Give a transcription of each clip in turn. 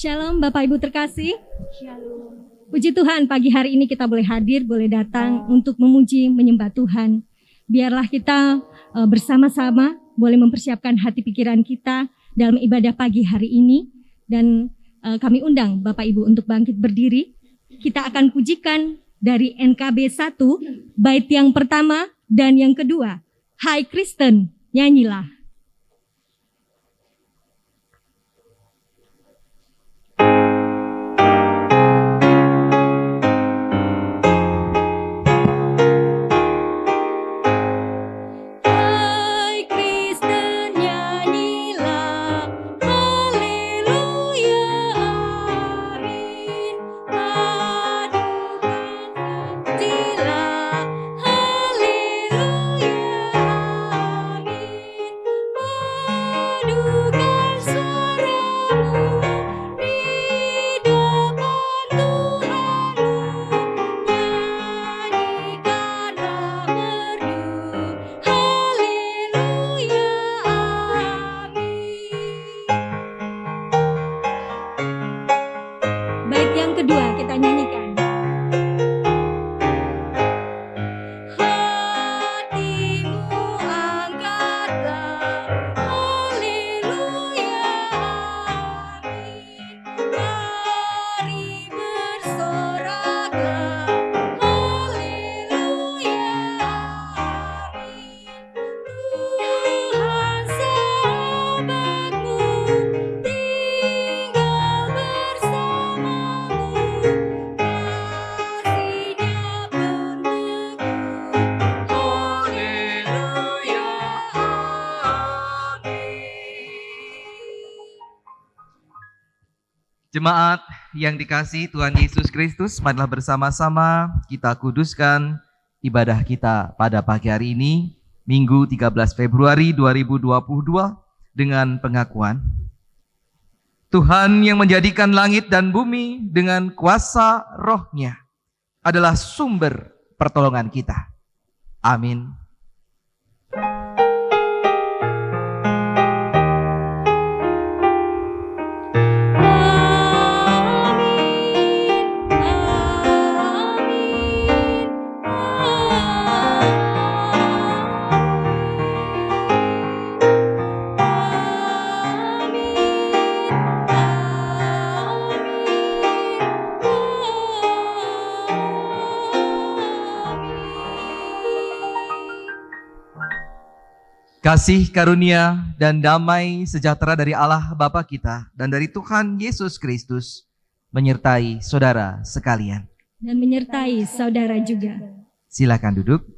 Shalom Bapak Ibu terkasih. Shalom. Puji Tuhan, pagi hari ini kita boleh hadir, boleh datang untuk memuji, menyembah Tuhan. Biarlah kita bersama-sama boleh mempersiapkan hati pikiran kita dalam ibadah pagi hari ini. Dan kami undang Bapak Ibu untuk bangkit berdiri. Kita akan pujikan dari NKB 1, bait yang pertama dan yang kedua. Hai Kristen, nyanyilah. Jemaat yang dikasihi Tuhan Yesus Kristus, marilah bersama-sama kita kuduskan ibadah kita pada pagi hari ini, Minggu 13 Februari 2022, dengan pengakuan Tuhan yang menjadikan langit dan bumi dengan kuasa roh-Nya adalah sumber pertolongan kita. Amin. Kasih karunia dan damai sejahtera dari Allah Bapa kita dan dari Tuhan Yesus Kristus menyertai saudara sekalian. Dan menyertai saudara juga. Silakan duduk.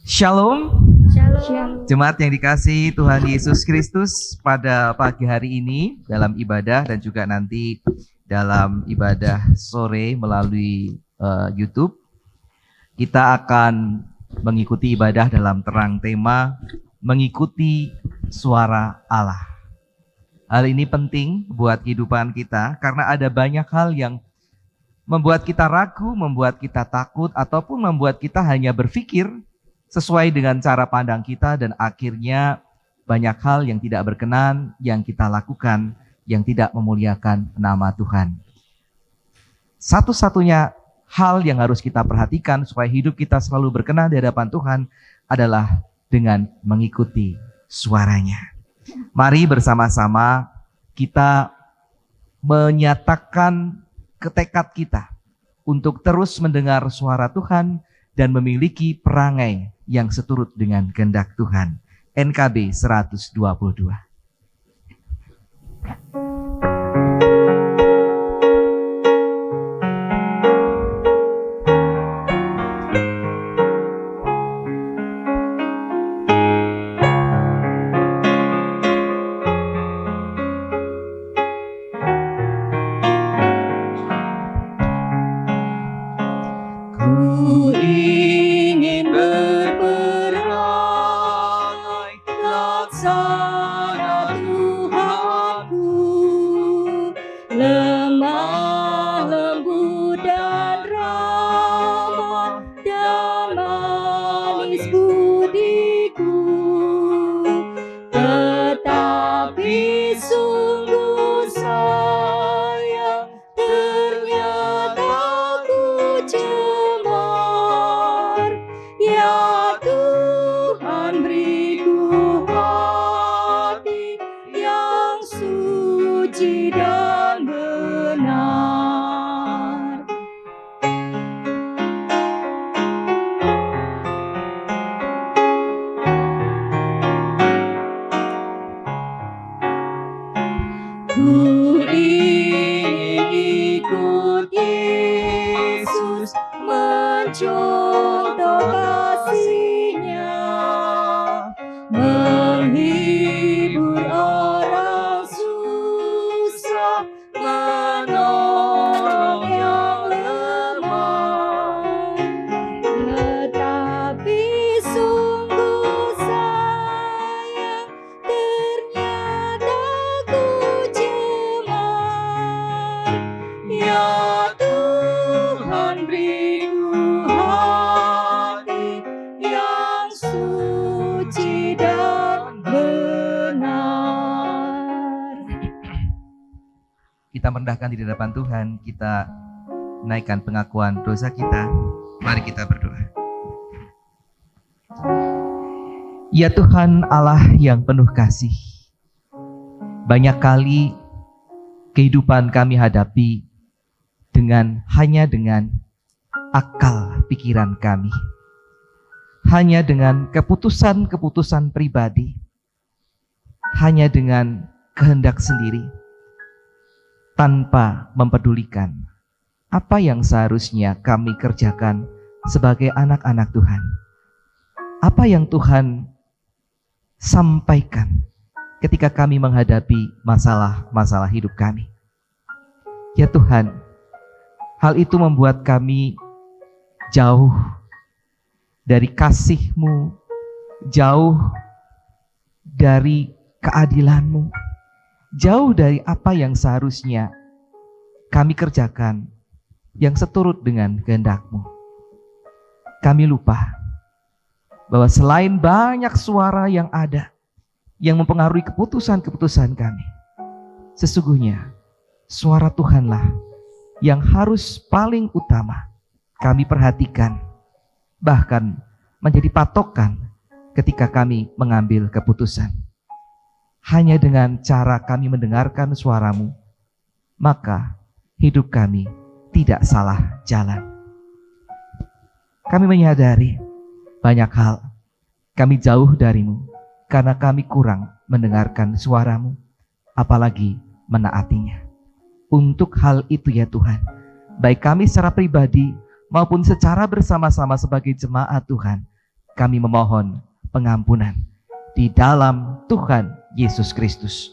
Shalom. Shalom. Jemaat yang dikasihi Tuhan Yesus Kristus, pada pagi hari ini dalam ibadah dan juga nanti dalam ibadah sore melalui YouTube, kita akan mengikuti ibadah dalam terang tema mengikuti suara Allah. Hal ini penting buat kehidupan kita karena ada banyak hal yang membuat kita ragu, membuat kita takut, ataupun membuat kita hanya berpikir sesuai dengan cara pandang kita, dan akhirnya banyak hal yang tidak berkenan yang kita lakukan yang tidak memuliakan nama Tuhan. Satu-satunya hal yang harus kita perhatikan supaya hidup kita selalu berkenan di hadapan Tuhan adalah dengan mengikuti suaranya. Mari bersama-sama kita menyatakan tekad kita untuk terus mendengar suara Tuhan dan memiliki perangai yang seturut dengan kehendak Tuhan. NKB 122. budiku, tetapi sungguh contoh kasih-Nya, menghibur orang susah, menolong yang lemah. Tetapi sungguh sayang, ternyata ku cemar. Ya Tuhan, beriku hati yang suci dan benar. Kita merendahkan diri di hadapan Tuhan, kita menaikkan pengakuan dosa kita. Mari kita berdoa. Ya Tuhan Allah yang penuh kasih, banyak kali kehidupan kami hadapi hanya dengan akal pikiran kami, hanya dengan keputusan-keputusan pribadi, hanya dengan kehendak sendiri, tanpa mempedulikan apa yang seharusnya kami kerjakan sebagai anak-anak Tuhan. Apa yang Tuhan sampaikan ketika kami menghadapi masalah-masalah hidup kami. Ya Tuhan, hal itu membuat kami jauh dari kasih-Mu, jauh dari keadilan-Mu, jauh dari apa yang seharusnya kami kerjakan yang seturut dengan kehendak-Mu. Kami lupa bahwa selain banyak suara yang ada yang mempengaruhi keputusan-keputusan kami, sesungguhnya suara Tuhanlah yang harus paling utama kami perhatikan, bahkan menjadi patokan ketika kami mengambil keputusan. Hanya dengan cara kami mendengarkan suara-Mu, maka hidup kami tidak salah jalan. Kami menyadari banyak hal kami jauh dari-Mu karena kami kurang mendengarkan suara-Mu, apalagi menaatinya. Untuk hal itu ya Tuhan, baik kami secara pribadi maupun secara bersama-sama sebagai jemaat Tuhan, kami memohon pengampunan di dalam Tuhan Yesus Kristus.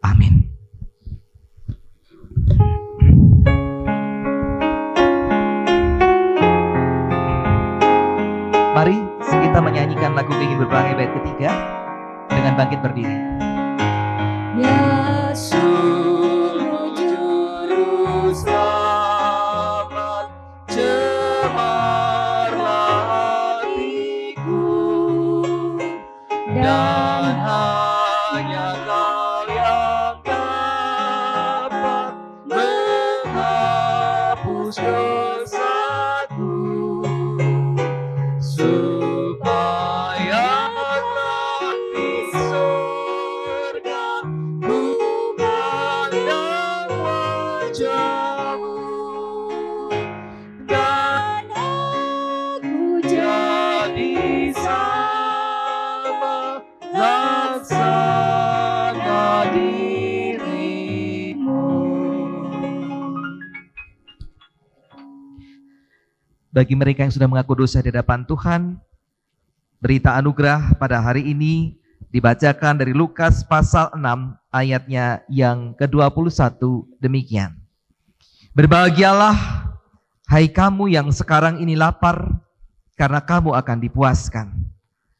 Amin. Mari kita menyanyikan lagu Ingin Berpelangi bait ketiga dengan bangkit berdiri. Yesus juru selamat, cemarlah hatiku, dan hanya Kau yang dapat menghapus dosaku, supaya kelak di surga ku pandang wajah-Mu, dan aku jadi sama laksana diri-Mu. Bagi mereka yang sudah mengaku dosa di hadapan Tuhan, berita anugerah pada hari ini dibacakan dari Lukas pasal 6 ayatnya yang ke-21 demikian. Berbahagialah hai kamu yang sekarang ini lapar, karena kamu akan dipuaskan.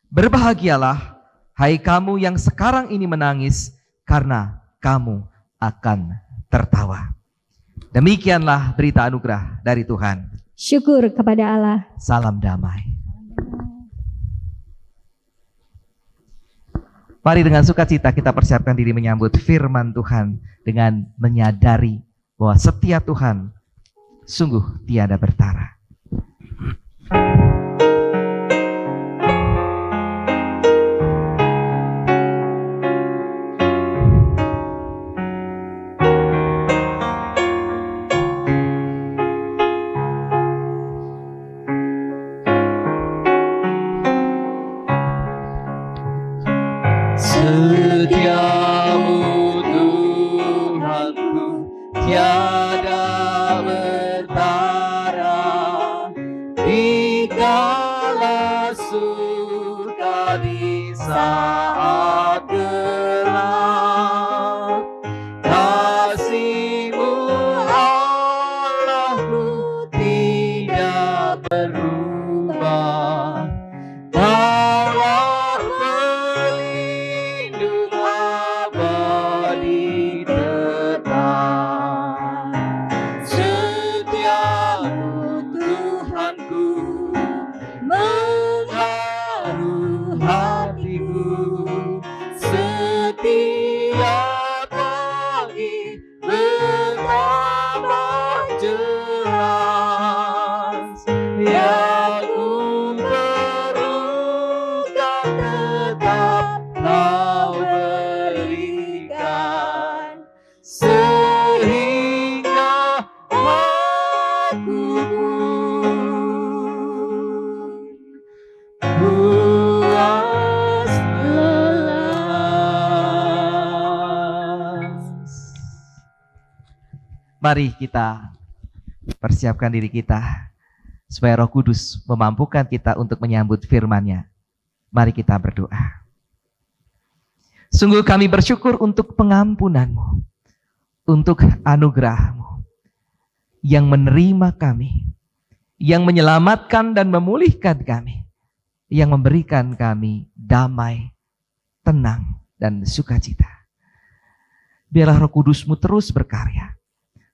Berbahagialah hai kamu yang sekarang ini menangis, karena kamu akan tertawa. Demikianlah berita anugerah dari Tuhan. Syukur kepada Allah. Salam damai. Mari dengan sukacita kita persiapkan diri menyambut firman Tuhan dengan menyadari bahwa setia Tuhan sungguh tiada bertara. Setiamu Tuhanku tiada bertara, di Mari kita persiapkan diri kita supaya Roh Kudus memampukan kita untuk menyambut firman-Nya. Mari kita berdoa. Sungguh kami bersyukur untuk pengampunan-Mu, untuk anugerah-Mu yang menerima kami, yang menyelamatkan dan memulihkan kami, yang memberikan kami damai, tenang, dan sukacita. Biarlah Roh Kudus-Mu terus berkarya,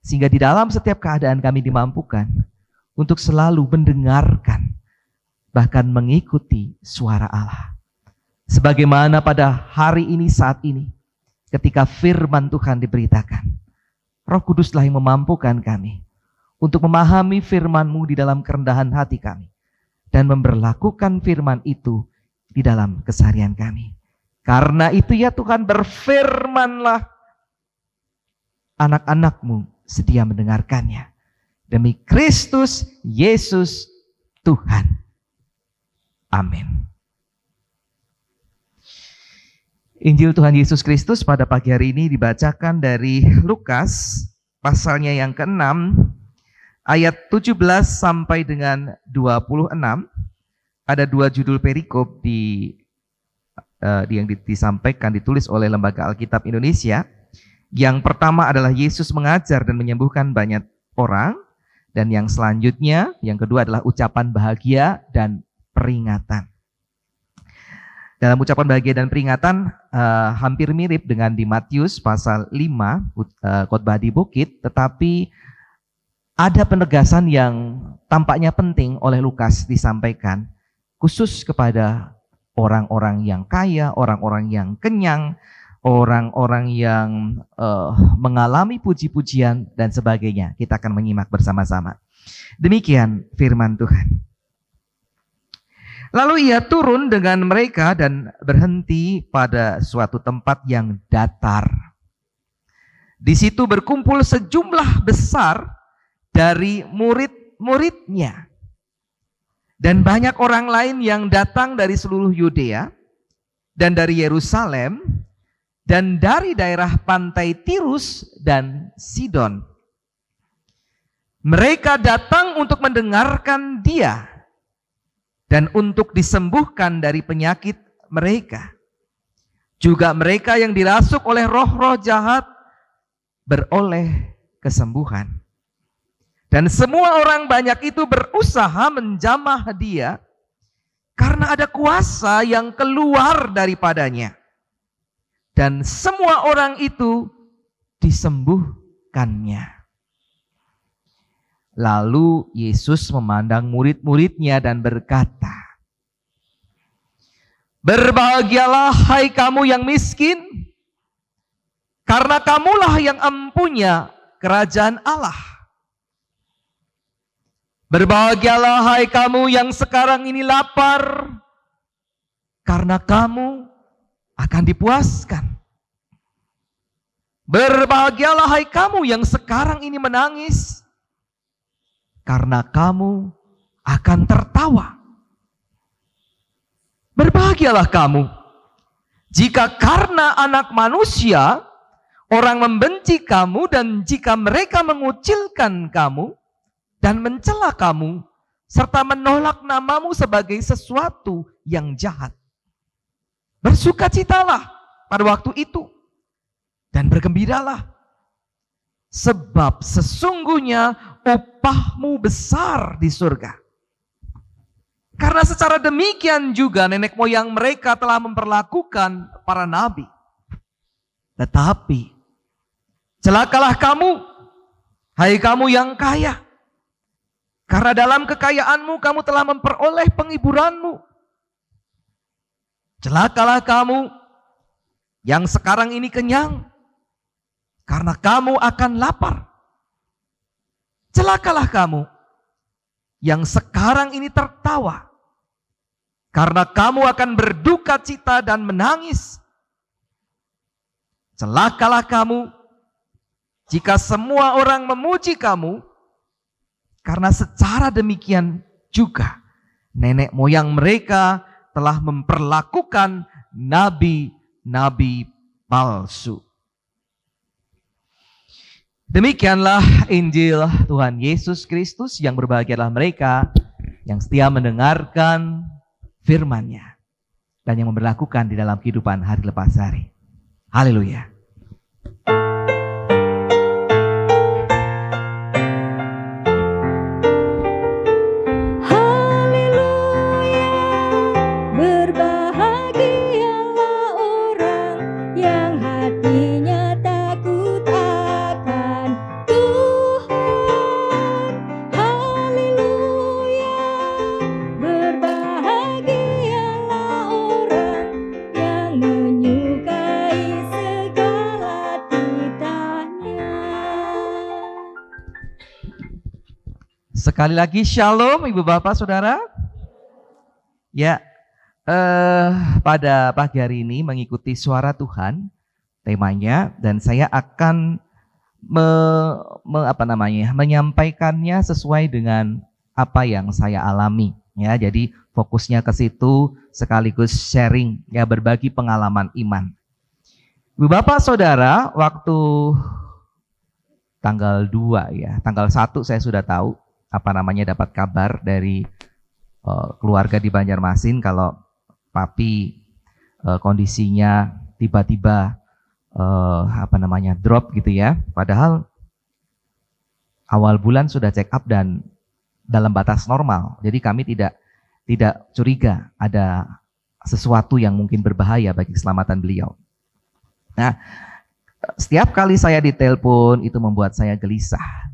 sehingga di dalam setiap keadaan kami dimampukan untuk selalu mendengarkan, bahkan mengikuti suara Allah. Sebagaimana pada hari ini, saat ini, ketika firman Tuhan diberitakan, Roh Kuduslah yang memampukan kami untuk memahami firman-Mu di dalam kerendahan hati kami, dan memberlakukan firman itu di dalam keseharian kami. Karena itu ya Tuhan, berfirmanlah, anak-anak-Mu sedia mendengarkannya. Demi Kristus Yesus Tuhan. Amin. Injil Tuhan Yesus Kristus pada pagi hari ini dibacakan dari Lukas pasalnya yang ke-6 ayat 17 sampai dengan 26. Ada dua judul perikop yang disampaikan, ditulis oleh Lembaga Alkitab Indonesia. Yang pertama adalah Yesus mengajar dan menyembuhkan banyak orang. Dan yang selanjutnya, yang kedua adalah ucapan bahagia dan peringatan. Dalam ucapan bahagia dan peringatan hampir mirip dengan di Matius pasal 5, khotbah di bukit, tetapi ada penegasan yang tampaknya penting oleh Lukas disampaikan, khusus kepada orang-orang yang kaya, orang-orang yang kenyang, orang-orang yang mengalami puji-pujian dan sebagainya. Kita akan menyimak bersama-sama. Demikian firman Tuhan. Lalu ia turun dengan mereka dan berhenti pada suatu tempat yang datar. Di situ berkumpul sejumlah besar dari murid-muridnya. Dan banyak orang lain yang datang dari seluruh Yudea dan dari Yerusalem dan dari daerah pantai Tirus dan Sidon. Mereka datang untuk mendengarkan Dia dan untuk disembuhkan dari penyakit mereka. Juga mereka yang dirasuk oleh roh-roh jahat beroleh kesembuhan. Dan semua orang banyak itu berusaha menjamah Dia karena ada kuasa yang keluar daripadanya. Dan semua orang itu disembuhkannya. Lalu Yesus memandang murid-muridnya dan berkata, "Berbahagialah hai kamu yang miskin, karena kamulah yang empunya kerajaan Allah. Berbahagialah hai kamu yang sekarang ini lapar, karena kamu akan dipuaskan. Berbahagialah hai kamu yang sekarang ini menangis, karena kamu akan tertawa. Berbahagialah kamu jika karena Anak Manusia orang membenci kamu, dan jika mereka mengucilkan kamu dan mencela kamu serta menolak namamu sebagai sesuatu yang jahat. Bersukacitalah pada waktu itu dan bergembiralah, sebab sesungguhnya upahmu besar di surga. Karena secara demikian juga nenek moyang mereka telah memperlakukan para nabi. Tetapi celakalah kamu, hai kamu yang kaya, karena dalam kekayaanmu kamu telah memperoleh penghiburanmu. Celakalah kamu yang sekarang ini kenyang, karena kamu akan lapar. Celakalah kamu yang sekarang ini tertawa, karena kamu akan berduka cita dan menangis. Celakalah kamu jika semua orang memuji kamu, karena secara demikian juga nenek moyang mereka telah memperlakukan nabi-nabi palsu. Demikianlah Injil Tuhan Yesus Kristus. Yang berbahagia adalah mereka yang setia mendengarkan firman-Nya dan yang memberlakukan di dalam kehidupan hari lepas hari. Haleluya. Sekali lagi shalom Ibu Bapak Saudara. Ya, pada pagi hari ini mengikuti suara Tuhan temanya, dan saya akan menyampaikannya sesuai dengan apa yang saya alami. Ya, jadi fokusnya ke situ sekaligus sharing, ya, berbagi pengalaman iman. Ibu Bapak Saudara, waktu tanggal 2 ya, tanggal 1 saya sudah tahu dapat kabar dari keluarga di Banjarmasin kalau papi kondisinya tiba-tiba drop gitu ya. Padahal awal bulan sudah check up dan dalam batas normal. Jadi kami tidak curiga ada sesuatu yang mungkin berbahaya bagi keselamatan beliau. Nah, setiap kali saya ditelepon itu membuat saya gelisah.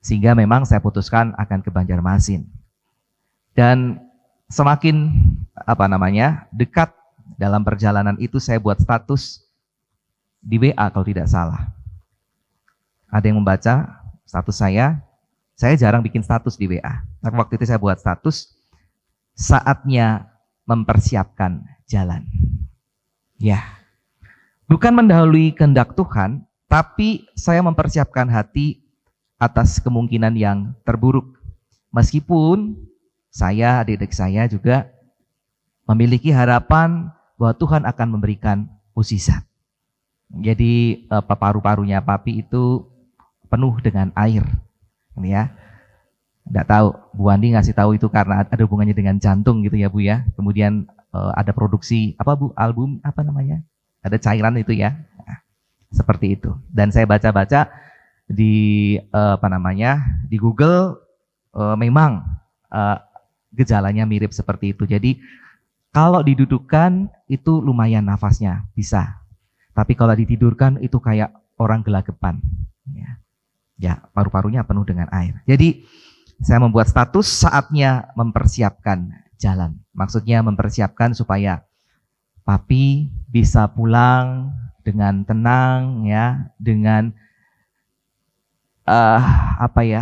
Sehingga memang saya putuskan akan ke Banjarmasin. Dan semakin dekat dalam perjalanan itu saya buat status di WA kalau tidak salah. Ada yang membaca status saya jarang bikin status di WA. Tapi waktu itu saya buat status, saatnya mempersiapkan jalan. Ya, bukan mendahului kehendak Tuhan, tapi saya mempersiapkan hati atas kemungkinan yang terburuk. Meskipun saya, adik-adik saya juga memiliki harapan bahwa Tuhan akan memberikan mukjizat. Jadi paru-parunya papi itu penuh dengan air. Ini ya. Enggak tahu, Bu Andi ngasih tahu itu karena ada hubungannya dengan jantung gitu ya Bu ya. Kemudian ada produksi album Ada cairan itu ya. Nah, seperti itu. Dan saya baca-baca di di Google memang gejalanya mirip seperti itu. Jadi kalau didudukkan itu lumayan nafasnya bisa, tapi kalau ditidurkan itu kayak orang gelagapan. Ya, paru-parunya penuh dengan air. Jadi saya membuat status saatnya mempersiapkan jalan. Maksudnya mempersiapkan supaya papi bisa pulang dengan tenang ya, dengan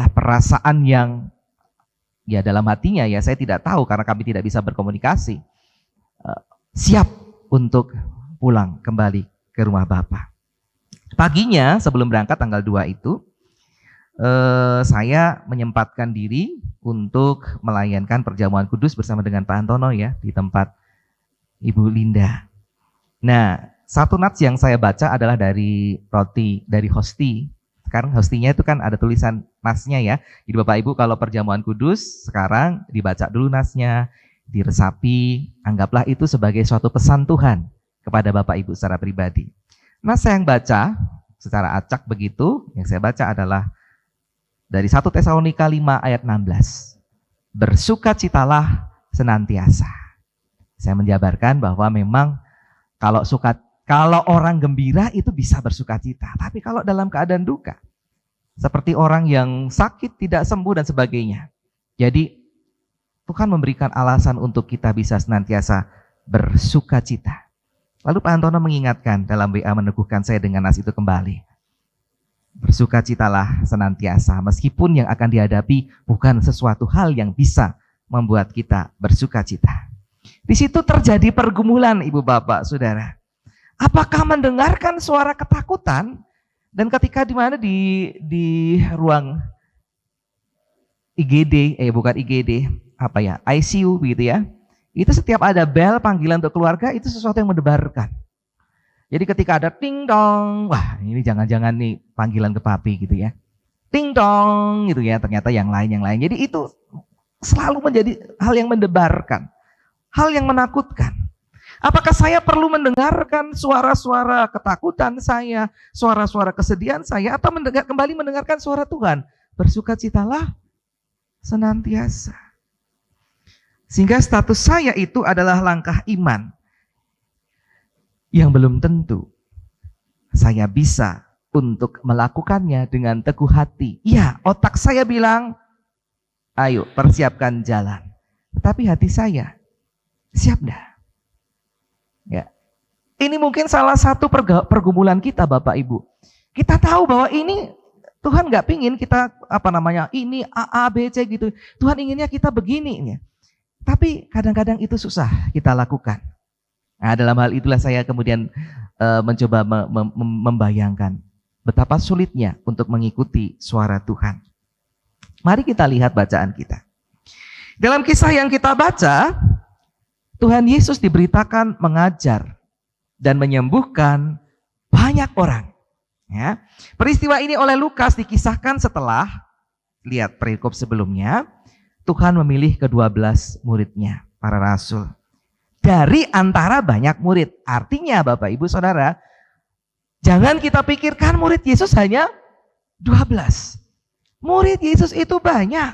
perasaan yang ya dalam hatinya ya saya tidak tahu karena kami tidak bisa berkomunikasi, siap untuk pulang kembali ke rumah Bapak. Paginya sebelum berangkat tanggal 2 itu saya menyempatkan diri untuk melayankan perjamuan kudus bersama dengan Pak Antono ya di tempat Ibu Linda. Nah, satu nats yang saya baca adalah dari hosti. Sekarang hostinya itu kan ada tulisan nasnya ya. Jadi Bapak Ibu kalau perjamuan kudus sekarang dibaca dulu nasnya, diresapi, anggaplah itu sebagai suatu pesan Tuhan kepada Bapak Ibu secara pribadi. Nas yang baca secara acak begitu, yang saya baca adalah dari 1 Tesalonika 5 ayat 16. Bersukacitalah senantiasa. Saya menjabarkan bahwa memang kalau orang gembira itu bisa bersukacita, tapi kalau dalam keadaan duka, seperti orang yang sakit tidak sembuh dan sebagainya. Jadi Tuhan memberikan alasan untuk kita bisa senantiasa bersukacita. Lalu Pak Antono mengingatkan dalam WA meneguhkan saya dengan nas itu kembali. Bersukacitalah senantiasa, meskipun yang akan dihadapi bukan sesuatu hal yang bisa membuat kita bersukacita. Di situ terjadi pergumulan Ibu Bapak Saudara. Apakah mendengarkan suara ketakutan dan ketika di ruang IGD, ICU begitu ya. Itu setiap ada bel panggilan untuk keluarga itu sesuatu yang mendebarkan. Jadi ketika ada ting dong, wah ini jangan-jangan nih panggilan ke papi gitu ya. Ting dong gitu ya, ternyata yang lain. Jadi itu selalu menjadi hal yang mendebarkan, hal yang menakutkan. Apakah saya perlu mendengarkan suara-suara ketakutan saya, suara-suara kesedihan saya, atau kembali mendengarkan suara Tuhan? Bersukacitalah senantiasa. Sehingga status saya itu adalah langkah iman yang belum tentu saya bisa untuk melakukannya dengan teguh hati. Ya, otak saya bilang, ayo persiapkan jalan. Tapi hati saya, siap dah? Ya. Ini mungkin salah satu pergumulan kita Bapak Ibu. Kita tahu bahwa ini Tuhan nggak pingin kita ini A, B, C gitu. Tuhan inginnya kita begini. Tapi kadang-kadang itu susah kita lakukan. Nah, dalam hal itulah saya kemudian mencoba membayangkan betapa sulitnya untuk mengikuti suara Tuhan. Mari kita lihat bacaan kita. Dalam kisah yang kita baca, Tuhan Yesus diberitakan mengajar dan menyembuhkan banyak orang. Ya. Peristiwa ini oleh Lukas dikisahkan setelah, lihat perikop sebelumnya, Tuhan memilih ke-12 muridnya, para rasul. Dari antara banyak murid. Artinya Bapak Ibu Saudara, jangan kita pikirkan murid Yesus hanya 12. Murid Yesus itu banyak.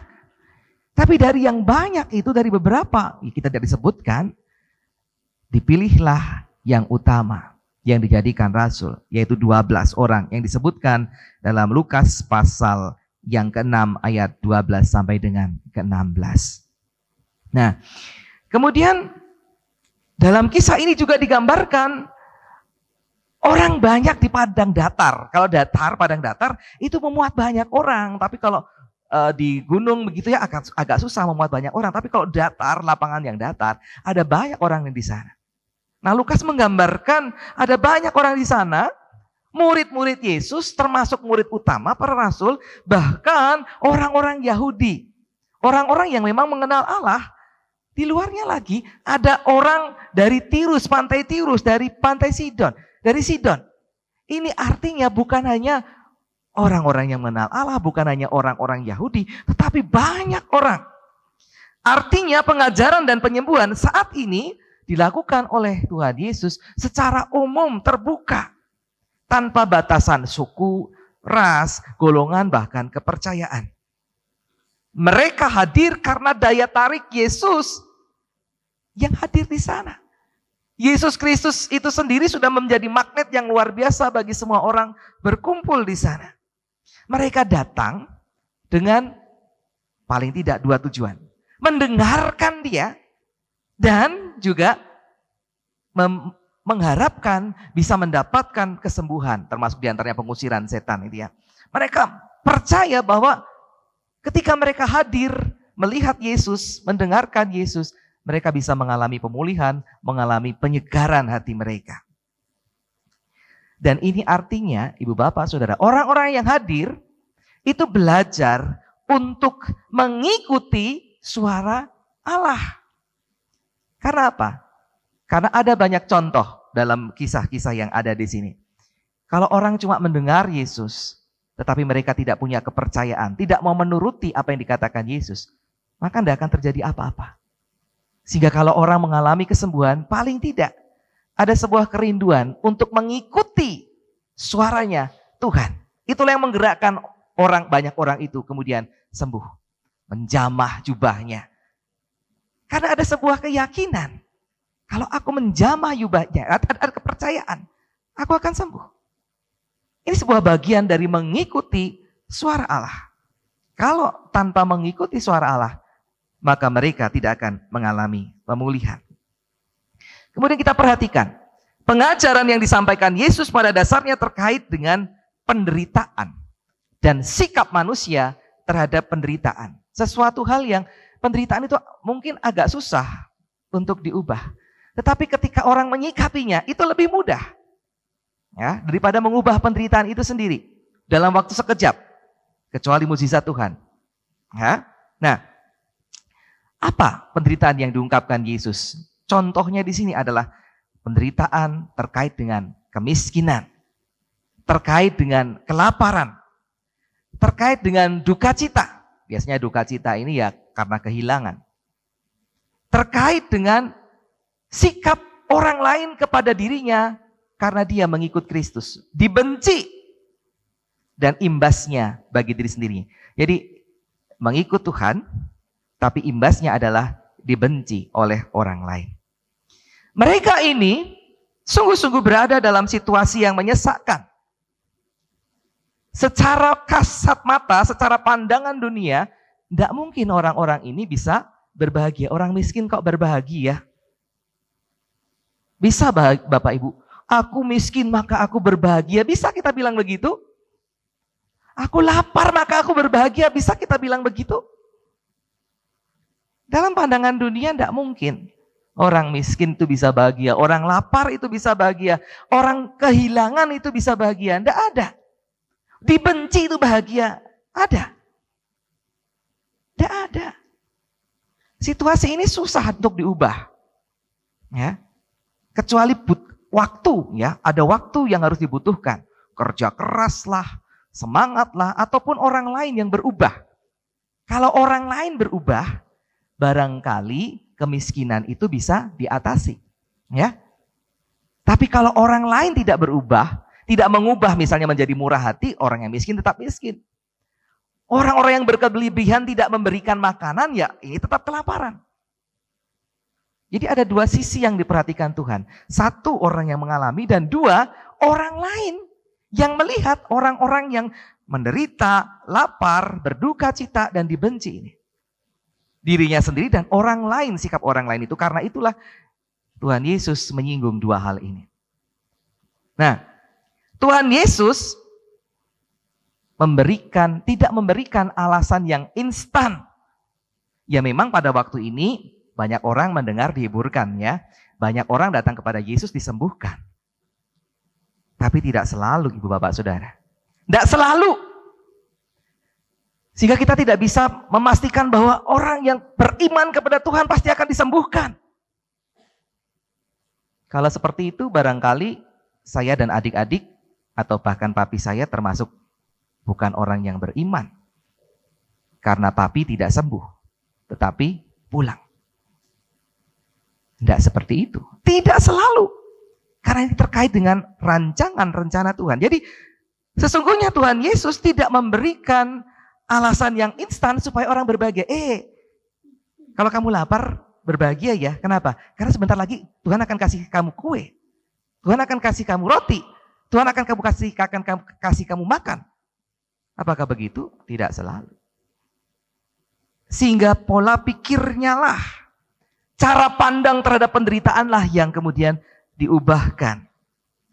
Tapi dari yang banyak itu, dari beberapa, kita tidak disebutkan, dipilihlah yang utama, yang dijadikan rasul, yaitu 12 orang yang disebutkan dalam Lukas pasal yang ke-6 ayat 12 sampai dengan ke-16. Nah, kemudian dalam kisah ini juga digambarkan orang banyak di padang datar. Kalau padang datar itu memuat banyak orang, tapi kalau di gunung begitu ya agak susah memuat banyak orang. Tapi kalau datar, lapangan yang datar, ada banyak orang yang di sana. Nah, Lukas menggambarkan ada banyak orang di sana, murid-murid Yesus, termasuk murid utama para rasul, bahkan orang-orang Yahudi, orang-orang yang memang mengenal Allah. Di luarnya lagi ada orang dari Tirus, pantai Tirus, dari pantai Sidon, dari Sidon. Ini artinya bukan hanya orang-orang yang mengenal Allah, bukan hanya orang-orang Yahudi, tetapi banyak orang. Artinya pengajaran dan penyembuhan saat ini dilakukan oleh Tuhan Yesus secara umum, terbuka, tanpa batasan suku, ras, golongan, bahkan kepercayaan. Mereka hadir karena daya tarik Yesus yang hadir di sana. Yesus Kristus itu sendiri sudah menjadi magnet yang luar biasa bagi semua orang berkumpul di sana. Mereka datang dengan paling tidak 2 tujuan. Mendengarkan dia dan juga mengharapkan bisa mendapatkan kesembuhan, termasuk diantaranya pengusiran setan itu ya. Mereka percaya bahwa ketika mereka hadir, melihat Yesus, mendengarkan Yesus, mereka bisa mengalami pemulihan, mengalami penyegaran hati mereka. Dan ini artinya, Ibu Bapak Saudara, orang-orang yang hadir itu belajar untuk mengikuti suara Allah. Karena apa? Karena ada banyak contoh dalam kisah-kisah yang ada di sini. Kalau orang cuma mendengar Yesus, tetapi mereka tidak punya kepercayaan, tidak mau menuruti apa yang dikatakan Yesus, maka tidak akan terjadi apa-apa. Sehingga kalau orang mengalami kesembuhan, paling tidak ada sebuah kerinduan untuk mengikuti suaranya Tuhan. Itulah yang menggerakkan banyak orang itu kemudian sembuh, menjamah jubahnya. Karena ada sebuah keyakinan, kalau aku menjamah jubahnya, ada kepercayaan, aku akan sembuh. Ini sebuah bagian dari mengikuti suara Allah. Kalau tanpa mengikuti suara Allah, maka mereka tidak akan mengalami pemulihan. Kemudian kita perhatikan, pengajaran yang disampaikan Yesus pada dasarnya terkait dengan penderitaan dan sikap manusia terhadap penderitaan. Sesuatu hal yang penderitaan itu mungkin agak susah untuk diubah. Tetapi ketika orang menyikapinya, itu lebih mudah. Ya, daripada mengubah penderitaan itu sendiri dalam waktu sekejap, kecuali mukjizat Tuhan. Ya. Nah, apa penderitaan yang diungkapkan Yesus? Contohnya di sini adalah penderitaan terkait dengan kemiskinan, terkait dengan kelaparan, terkait dengan duka cita. Biasanya duka cita ini ya karena kehilangan. Terkait dengan sikap orang lain kepada dirinya karena dia mengikut Kristus. Dibenci dan imbasnya bagi diri sendiri. Jadi mengikut Tuhan, tapi imbasnya adalah dibenci oleh orang lain. Mereka ini sungguh-sungguh berada dalam situasi yang menyesakkan. Secara kasat mata, secara pandangan dunia, tidak mungkin orang-orang ini bisa berbahagia. Orang miskin kok berbahagia? Bisa Bapak Ibu? Aku miskin maka aku berbahagia. Bisa kita bilang begitu? Aku lapar maka aku berbahagia. Bisa kita bilang begitu? Dalam pandangan dunia tidak mungkin. Orang miskin itu bisa bahagia. Orang lapar itu bisa bahagia. Orang kehilangan itu bisa bahagia. Tidak ada. Dibenci itu bahagia. Ada. Tidak ada. Situasi ini susah untuk diubah. Ya. Kecuali waktu, ya, ada waktu yang harus dibutuhkan. Kerja keraslah, semangatlah, ataupun orang lain yang berubah. Kalau orang lain berubah, barangkali kemiskinan itu bisa diatasi. Ya. Tapi kalau orang lain tidak berubah, tidak mengubah misalnya menjadi murah hati, orang yang miskin tetap miskin. Orang-orang yang berkelebihan tidak memberikan makanan, ya ini tetap kelaparan. Jadi ada dua sisi yang diperhatikan Tuhan. Satu, orang yang mengalami, dan dua, orang lain yang melihat orang-orang yang menderita, lapar, berduka cita, dan dibenci ini. Dirinya sendiri dan orang lain, sikap orang lain itu. Karena itulah Tuhan Yesus menyinggung dua hal ini. Nah, Tuhan Yesus tidak memberikan alasan yang instan. Ya memang pada waktu ini banyak orang mendengar dihiburkan ya. Banyak orang datang kepada Yesus disembuhkan. Tapi tidak selalu Ibu Bapak Saudara. Tidak selalu. Sehingga kita tidak bisa memastikan bahwa orang yang beriman kepada Tuhan pasti akan disembuhkan. Kalau seperti itu barangkali saya dan adik-adik atau bahkan papi saya termasuk bukan orang yang beriman. Karena papi tidak sembuh, tetapi pulang. Tidak seperti itu. Tidak selalu. Karena ini terkait dengan rancangan rencana Tuhan. Jadi sesungguhnya Tuhan Yesus tidak memberikan alasan yang instan supaya orang berbahagia. Kalau kamu lapar, berbahagia ya. Kenapa? Karena sebentar lagi Tuhan akan kasih kamu kue. Tuhan akan kasih kamu roti. Tuhan akan kasih kamu makan. Apakah begitu? Tidak selalu. Sehingga pola pikirnya lah, cara pandang terhadap penderitaan lah yang kemudian diubahkan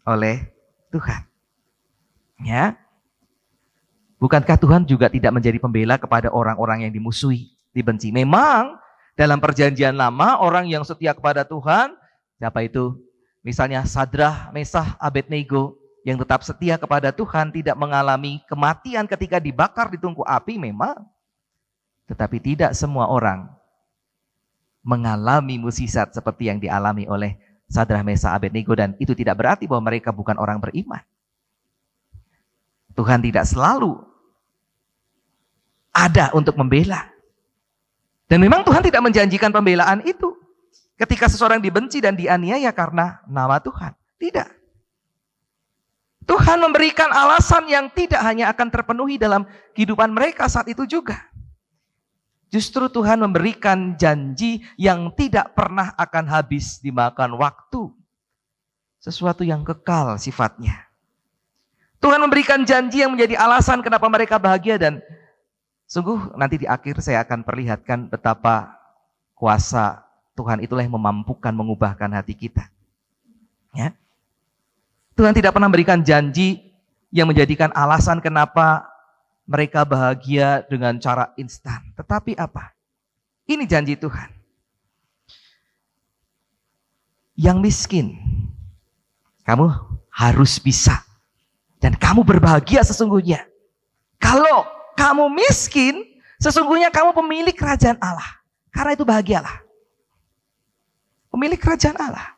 oleh Tuhan. Ya. Bukankah Tuhan juga tidak menjadi pembela kepada orang-orang yang dimusuhi, dibenci? Memang dalam perjanjian lama orang yang setia kepada Tuhan, siapa itu? Misalnya Sadrah, Mesah, Abednego yang tetap setia kepada Tuhan, tidak mengalami kematian ketika dibakar di tungku api memang. Tetapi tidak semua orang mengalami mukjizat seperti yang dialami oleh Sadrah, Mesah, Abednego, dan itu tidak berarti bahwa mereka bukan orang beriman. Tuhan tidak selalu ada untuk membela. Dan memang Tuhan tidak menjanjikan pembelaan itu ketika seseorang dibenci dan dianiaya karena nama Tuhan. Tidak. Tuhan memberikan alasan yang tidak hanya akan terpenuhi dalam kehidupan mereka saat itu juga. Justru Tuhan memberikan janji yang tidak pernah akan habis dimakan waktu. Sesuatu yang kekal sifatnya. Tuhan memberikan janji yang menjadi alasan kenapa mereka bahagia, dan sungguh nanti di akhir saya akan perlihatkan betapa kuasa Tuhan itulah yang memampukan mengubahkan hati kita. Ya. Tuhan tidak pernah memberikan janji yang menjadikan alasan kenapa mereka bahagia dengan cara instan. Tetapi apa? Ini janji Tuhan. Yang miskin, kamu harus bisa. Dan kamu berbahagia sesungguhnya. Kalau kamu miskin, sesungguhnya kamu pemilik kerajaan Allah. Karena itu bahagialah. Pemilik kerajaan Allah.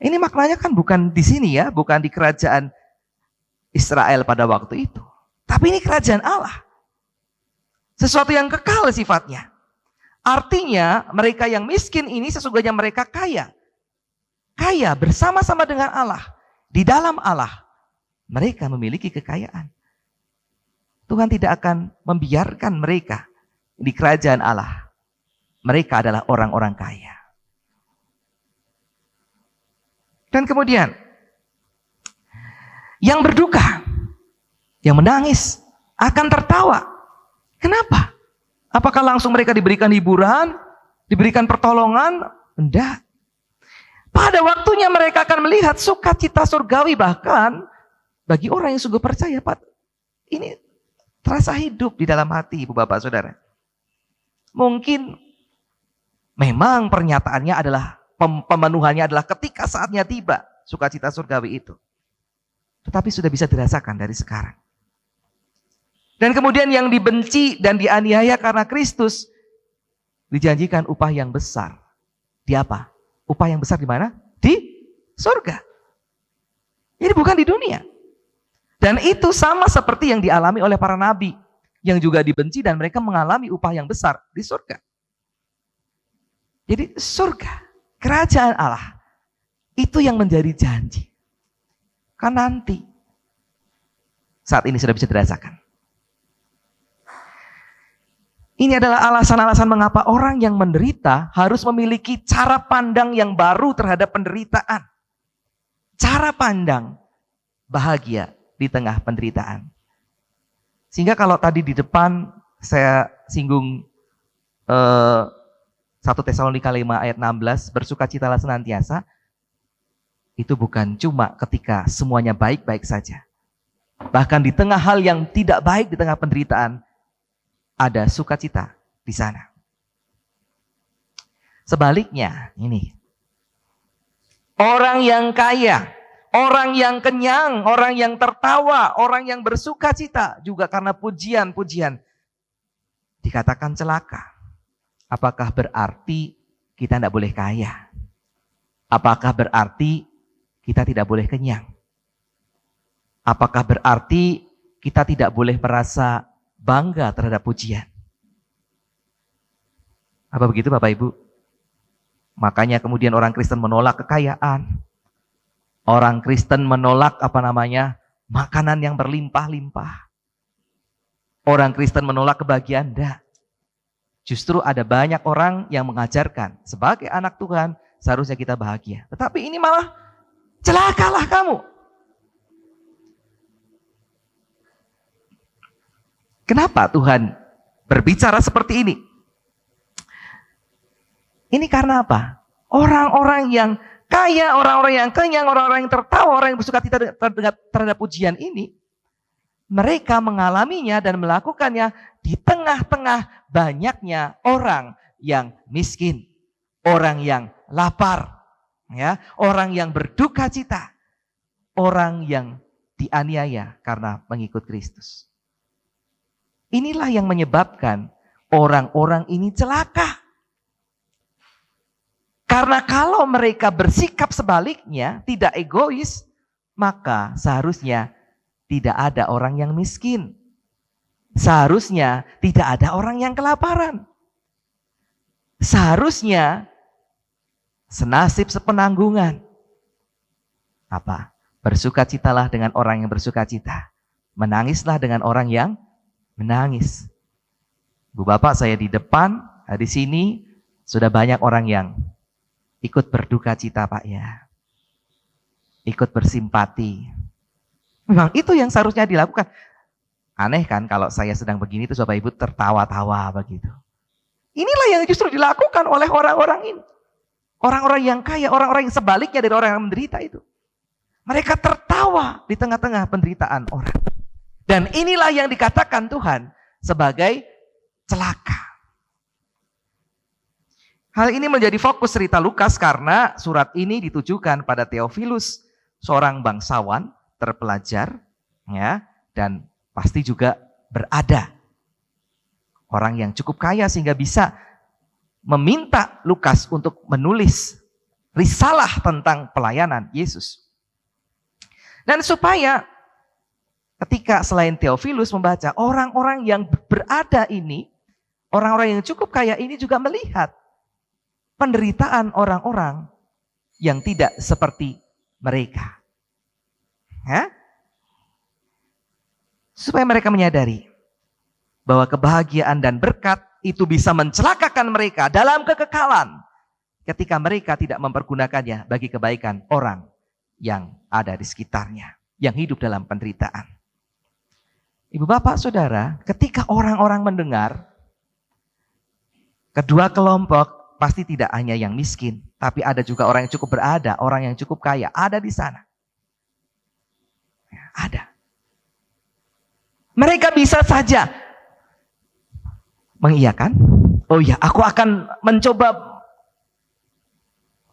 Ini maknanya kan bukan di sini ya, bukan di kerajaan Israel pada waktu itu. Tapi ini kerajaan Allah. Sesuatu yang kekal sifatnya. Artinya mereka yang miskin ini sesungguhnya mereka kaya. Kaya bersama-sama dengan Allah. Di dalam Allah mereka memiliki kekayaan. Tuhan tidak akan membiarkan mereka di kerajaan Allah. Mereka adalah orang-orang kaya. Dan kemudian yang berduka, yang menangis akan tertawa. Kenapa? Apakah langsung mereka diberikan hiburan, diberikan pertolongan? Tidak. Pada waktunya mereka akan melihat sukacita surgawi, bahkan bagi orang yang sungguh percaya, Pak, ini terasa hidup di dalam hati, Ibu Bapak Saudara. Mungkin memang pernyataannya adalah, pemenuhannya adalah ketika saatnya tiba, sukacita surgawi itu. Tetapi sudah bisa dirasakan dari sekarang. Dan kemudian yang dibenci dan dianiaya karena Kristus dijanjikan upah yang besar. Di apa? Upah yang besar di mana? Di surga. Ini bukan di dunia. Dan itu sama seperti yang dialami oleh para nabi yang juga dibenci dan mereka mengalami upah yang besar di surga. Jadi surga, kerajaan Allah, itu yang menjadi janji. Kan nanti, saat ini sudah bisa dirasakan. Ini adalah alasan-alasan mengapa orang yang menderita harus memiliki cara pandang yang baru terhadap penderitaan. Cara pandang bahagia di tengah penderitaan. Sehingga kalau tadi di depan saya singgung 1 Tesalonika 5 ayat 16, bersukacitalah senantiasa, itu bukan cuma ketika semuanya baik-baik saja. Bahkan di tengah hal yang tidak baik, di tengah penderitaan, ada sukacita di sana. Sebaliknya, ini. Orang yang kaya, orang yang kenyang, orang yang tertawa, orang yang bersukacita juga karena pujian-pujian dikatakan celaka. Apakah berarti kita tidak boleh kaya? Apakah berarti kita tidak boleh kenyang? Apakah berarti kita tidak boleh merasa bangga terhadap pujian? Apa begitu Bapak Ibu? Makanya kemudian orang Kristen menolak kekayaan. Orang Kristen menolak makanan yang berlimpah-limpah. Orang Kristen menolak kebahagiaan. Tidak. Justru ada banyak orang yang mengajarkan sebagai anak Tuhan seharusnya kita bahagia. Tetapi ini malah celakalah kamu. Kenapa Tuhan berbicara seperti ini? Ini karena apa? Orang-orang yang kaya, orang-orang yang kenyang, orang-orang yang tertawa, orang yang bersukacita terhadap pujian ini, mereka mengalaminya dan melakukannya di tengah-tengah banyaknya orang yang miskin, orang yang lapar, ya, orang yang berduka cita, orang yang dianiaya karena mengikut Kristus. Inilah yang menyebabkan orang-orang ini celaka. Karena kalau mereka bersikap sebaliknya, tidak egois, maka seharusnya tidak ada orang yang miskin. Seharusnya tidak ada orang yang kelaparan. Seharusnya senasib sepenanggungan. Apa? Bersukacitalah dengan orang yang bersukacita. Menangislah dengan orang yang menangis. Bu Bapak, saya di depan, di sini sudah banyak orang yang ikut berduka cita Pak ya. Ikut bersimpati. Memang itu yang seharusnya dilakukan. Aneh kan kalau saya sedang begini terus Bapak Ibu tertawa-tawa begitu. Inilah yang justru dilakukan oleh orang-orang ini. Orang-orang yang kaya, orang-orang yang sebaliknya dari orang yang menderita itu. Mereka tertawa di tengah-tengah penderitaan orang. Dan inilah yang dikatakan Tuhan sebagai celaka. Hal ini menjadi fokus cerita Lukas karena surat ini ditujukan pada Theophilus, seorang bangsawan terpelajar, ya, dan pasti juga berada. Orang yang cukup kaya sehingga bisa meminta Lukas untuk menulis risalah tentang pelayanan Yesus. Dan supaya ketika selain Theophilus membaca, orang-orang yang berada ini, orang-orang yang cukup kaya ini juga melihat penderitaan orang-orang yang tidak seperti mereka. Ya? Supaya mereka menyadari bahwa kebahagiaan dan berkat itu bisa mencelakakan mereka dalam kekekalan ketika mereka tidak mempergunakannya bagi kebaikan orang yang ada di sekitarnya, yang hidup dalam penderitaan. Ibu bapak saudara, ketika orang-orang mendengar, kedua kelompok pasti tidak hanya yang miskin, tapi ada juga orang yang cukup berada, orang yang cukup kaya, ada di sana. Ada. Mereka bisa saja mengiyakan, oh ya, aku akan mencoba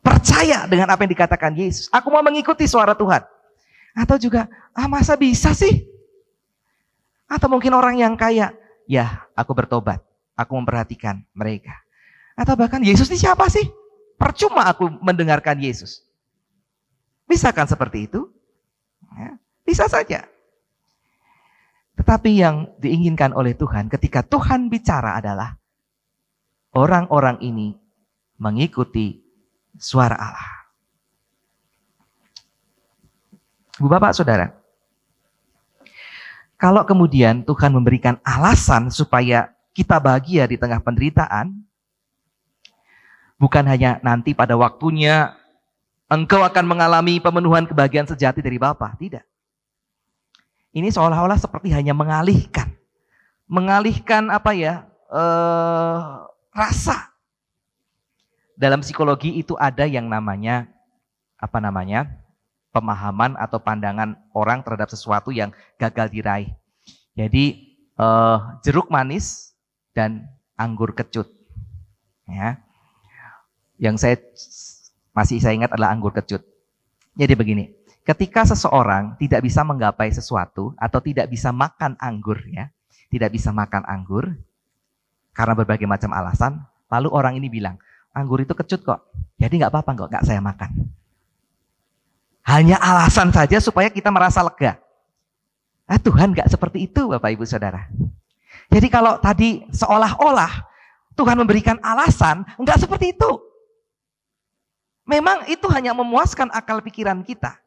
percaya dengan apa yang dikatakan Yesus. Aku mau mengikuti suara Tuhan. Atau juga, masa bisa sih? Atau mungkin orang yang kaya, ya aku bertobat, aku memperhatikan mereka. Atau bahkan, Yesus ini siapa sih? Percuma aku mendengarkan Yesus. Bisa kan seperti itu? Ya, bisa saja. Tetapi yang diinginkan oleh Tuhan ketika Tuhan bicara adalah orang-orang ini mengikuti suara Allah. Ibu bapak saudara, kalau kemudian Tuhan memberikan alasan supaya kita bahagia di tengah penderitaan, bukan hanya nanti pada waktunya engkau akan mengalami pemenuhan kebahagiaan sejati dari Bapa, tidak. Ini seolah-olah seperti hanya mengalihkan rasa. Dalam psikologi itu ada yang namanya pemahaman atau pandangan orang terhadap sesuatu yang gagal diraih. Jadi jeruk manis dan anggur kecut. Ya. Yang saya ingat adalah anggur kecut. Jadi begini, ketika seseorang tidak bisa menggapai sesuatu atau tidak bisa makan anggur, ya, tidak bisa makan anggur karena berbagai macam alasan, lalu orang ini bilang, anggur itu kecut kok, jadi nggak apa-apa kok, nggak saya makan. Hanya alasan saja supaya kita merasa lega. Tuhan nggak seperti itu, Bapak Ibu Saudara. Jadi kalau tadi seolah-olah Tuhan memberikan alasan, nggak seperti itu. Memang itu hanya memuaskan akal pikiran kita.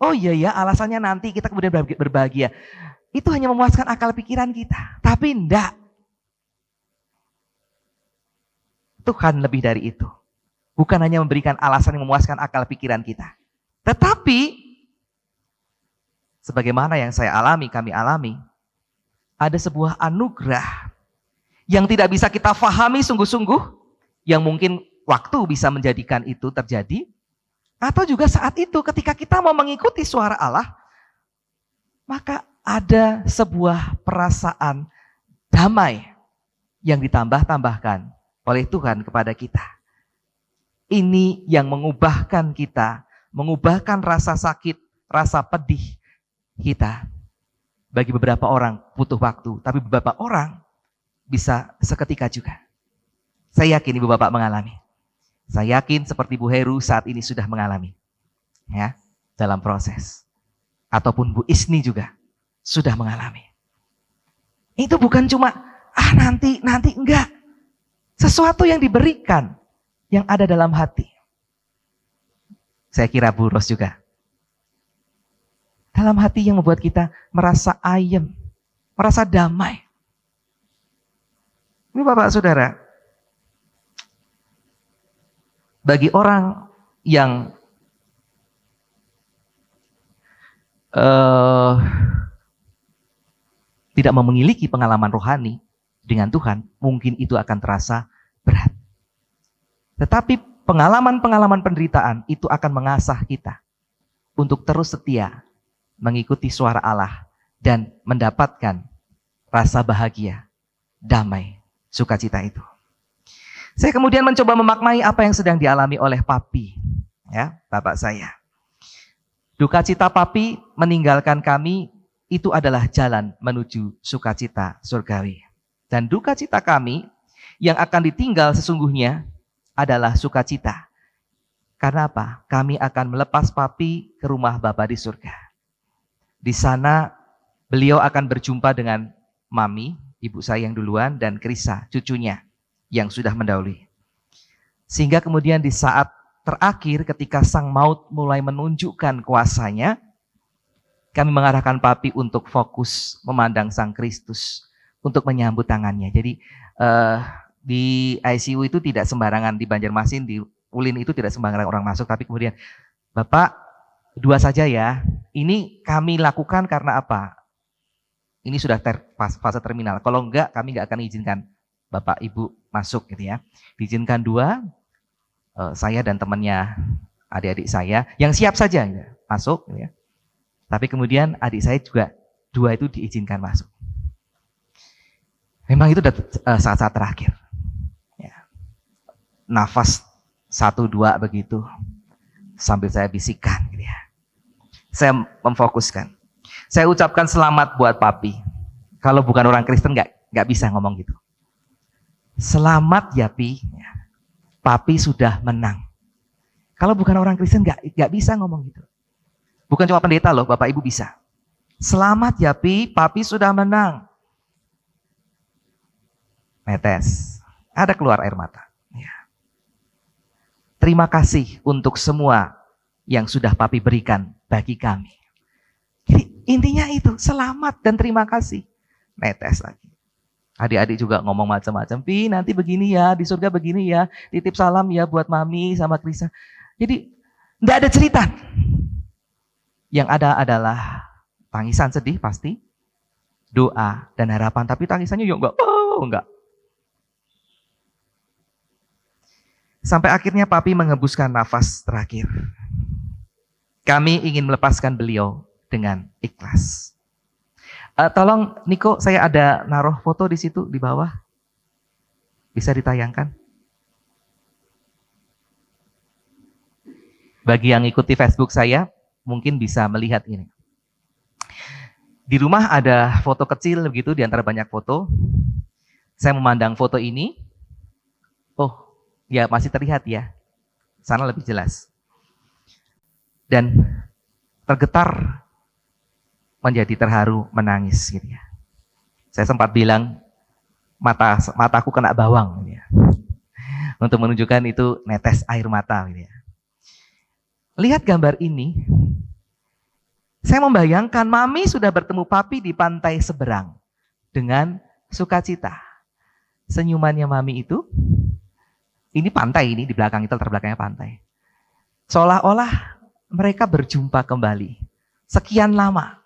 Oh iya ya, alasannya nanti kita kemudian berbahagia. Itu hanya memuaskan akal pikiran kita. Tapi enggak. Tuhan lebih dari itu. Bukan hanya memberikan alasan yang memuaskan akal pikiran kita. Tetapi, sebagaimana yang kami alami, ada sebuah anugerah yang tidak bisa kita fahami sungguh-sungguh, yang mungkin waktu bisa menjadikan itu terjadi, atau juga saat itu ketika kita mau mengikuti suara Allah, maka ada sebuah perasaan damai yang ditambahkan oleh Tuhan kepada kita. Ini yang mengubahkan kita, mengubahkan rasa sakit, rasa pedih kita. Bagi beberapa orang butuh waktu, tapi beberapa orang bisa seketika juga. Saya yakin ibu bapak mengalami. Saya yakin seperti Bu Heru saat ini sudah mengalami, ya, dalam proses. Ataupun Bu Isni juga sudah mengalami. Itu bukan cuma nanti enggak. Sesuatu yang diberikan yang ada dalam hati. Saya kira Bu Ros juga. Dalam hati yang membuat kita merasa ayem, merasa damai. Ini Bapak Saudara, bagi orang yang tidak memiliki pengalaman rohani dengan Tuhan, mungkin itu akan terasa berat. Tetapi pengalaman-pengalaman penderitaan itu akan mengasah kita untuk terus setia mengikuti suara Allah dan mendapatkan rasa bahagia, damai, sukacita itu. Saya kemudian mencoba memaknai apa yang sedang dialami oleh Papi, ya, bapak saya. Duka cita Papi meninggalkan kami itu adalah jalan menuju sukacita surgawi. Dan duka cita kami yang akan ditinggal sesungguhnya adalah sukacita. Karena apa? Kami akan melepas papi ke rumah Bapa di surga. Di sana beliau akan berjumpa dengan Mami, ibu saya yang duluan, dan Krisa, cucunya yang sudah mendahului. Sehingga kemudian di saat terakhir ketika sang maut mulai menunjukkan kuasanya, kami mengarahkan papi untuk fokus memandang sang Kristus, untuk menyambut tangannya. Jadi di ICU itu tidak sembarangan, di Banjarmasin, di Ulin itu tidak sembarangan orang masuk, tapi kemudian, Bapak, 2 saja ya. Ini kami lakukan karena apa? Ini sudah fase terminal. Kalau enggak, kami enggak akan izinkan Bapak Ibu masuk gitu ya. Diizinkan 2, saya dan temannya, adik-adik saya, yang siap saja gitu, masuk gitu ya. Tapi kemudian adik saya juga 2 itu diizinkan masuk. Memang itu saat-saat terakhir. Ya. Nafas 1-2 begitu, sambil saya bisikan gitu ya. Saya memfokuskan. Saya ucapkan selamat buat papi. Kalau bukan orang Kristen nggak bisa ngomong gitu. Selamat ya Pi, papi sudah menang. Kalau bukan orang Kristen nggak bisa ngomong gitu. Bukan cuma pendeta loh, Bapak Ibu bisa. Selamat ya Pi, papi sudah menang. Netes, ada keluar air mata. Terima kasih untuk semua yang sudah papi berikan bagi kami. Jadi intinya itu, selamat dan terima kasih. Netes lagi. Adik-adik juga ngomong macam-macam. Pi, nanti begini ya, di surga begini ya. Titip salam ya buat Mami sama Krisa. Jadi enggak ada cerita. Yang ada adalah tangisan sedih pasti, doa dan harapan. Tapi tangisannya yuk enggak. Sampai akhirnya papi menghembuskan nafas terakhir. Kami ingin melepaskan beliau dengan ikhlas. Tolong Niko, saya ada naruh foto di situ di bawah. Bisa ditayangkan? Bagi yang ikuti Facebook saya, mungkin bisa melihat ini. Di rumah ada foto kecil begitu di antara banyak foto. Saya memandang foto ini. Oh, ya masih terlihat ya. Sana lebih jelas. Dan tergetar, menjadi terharu, menangis gitu ya. Saya sempat bilang mataku kena bawang gitu ya. Untuk menunjukkan itu netes air mata gitu ya. Lihat gambar ini. Saya membayangkan Mami sudah bertemu papi di pantai seberang dengan sukacita. Senyumannya Mami itu, ini pantai ini di belakang itu, latar belakangnya pantai. Seolah-olah mereka berjumpa kembali. Sekian lama.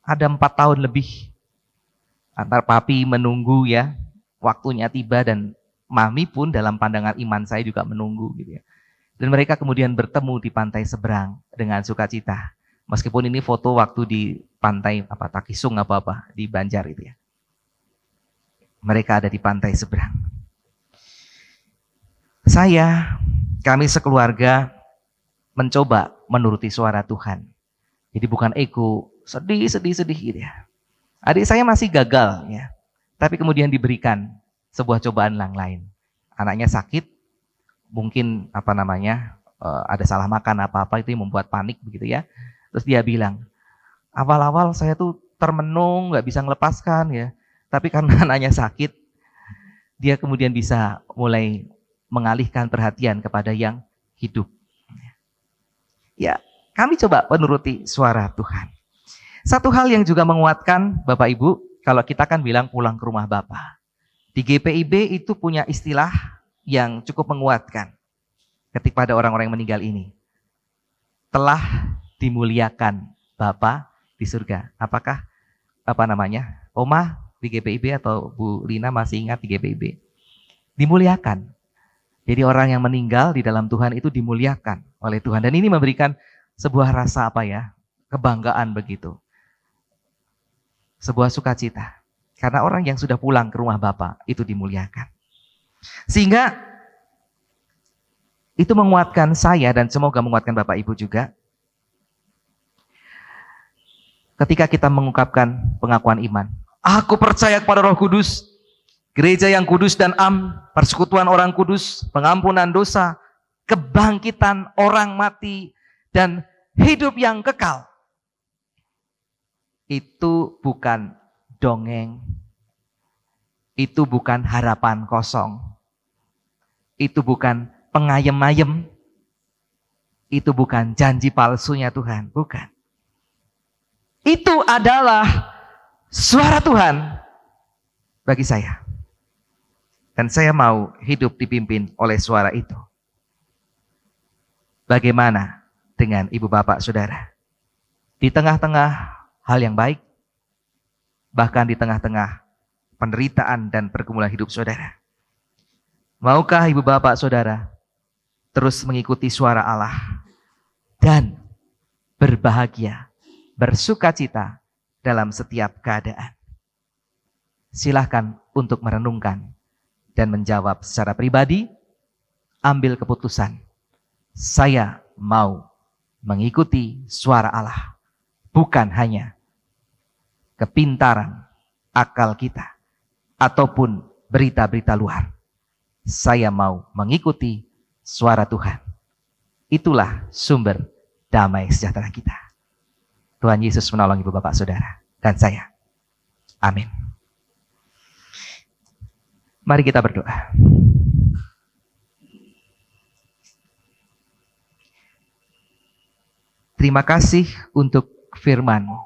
Ada 4 tahun lebih. Antar papi menunggu ya. Waktunya tiba dan Mami pun dalam pandangan iman saya juga menunggu gitu ya. Dan mereka kemudian bertemu di pantai seberang dengan sukacita. Meskipun ini foto waktu di pantai Takisung apa di Banjar itu ya. Mereka ada di pantai seberang. Kami sekeluarga mencoba menuruti suara Tuhan. Jadi bukan ego, sedih gitu ya. Adik saya masih gagal ya. Tapi kemudian diberikan sebuah cobaan yang lain. Anaknya sakit, mungkin ada salah makan apa-apa itu yang membuat panik begitu ya. Terus dia bilang, awal-awal saya tuh termenung, nggak bisa melepaskan ya. Tapi karena anaknya sakit, dia kemudian bisa mulai mengalihkan perhatian kepada yang hidup. Ya, kami coba menuruti suara Tuhan. Satu hal yang juga menguatkan Bapak Ibu, kalau kita kan bilang pulang ke rumah Bapa. Di GPIB itu punya istilah yang cukup menguatkan ketika pada orang-orang yang meninggal ini. Telah dimuliakan Bapa di surga. Apakah Oma di GPIB atau Bu Lina masih ingat di GPIB? Dimuliakan. Jadi orang yang meninggal di dalam Tuhan itu dimuliakan oleh Tuhan. Dan ini memberikan sebuah rasa kebanggaan begitu. Sebuah sukacita. Karena orang yang sudah pulang ke rumah Bapa itu dimuliakan. Sehingga itu menguatkan saya dan semoga menguatkan Bapak Ibu juga. Ketika kita mengungkapkan pengakuan iman. Aku percaya kepada Roh Kudus. Gereja yang kudus dan persekutuan orang kudus, pengampunan dosa, kebangkitan orang mati, dan hidup yang kekal. Itu bukan dongeng. Itu bukan harapan kosong. Itu bukan pengayem-ayem. Itu bukan janji palsunya Tuhan. Bukan. Itu adalah suara Tuhan bagi saya. Dan saya mau hidup dipimpin oleh suara itu. Bagaimana dengan ibu bapak saudara? Di tengah-tengah hal yang baik, bahkan di tengah-tengah penderitaan dan pergumulan hidup saudara. Maukah ibu bapak saudara terus mengikuti suara Allah dan berbahagia, bersukacita dalam setiap keadaan? Silahkan untuk merenungkan dan menjawab secara pribadi, ambil keputusan. Saya mau mengikuti suara Allah, bukan hanya kepintaran akal kita ataupun berita-berita luar. Saya mau mengikuti suara Tuhan. Itulah sumber damai sejahtera kita. Tuhan Yesus menolong ibu bapak saudara dan saya. Amin. Mari kita berdoa. Terima kasih untuk firman-Mu.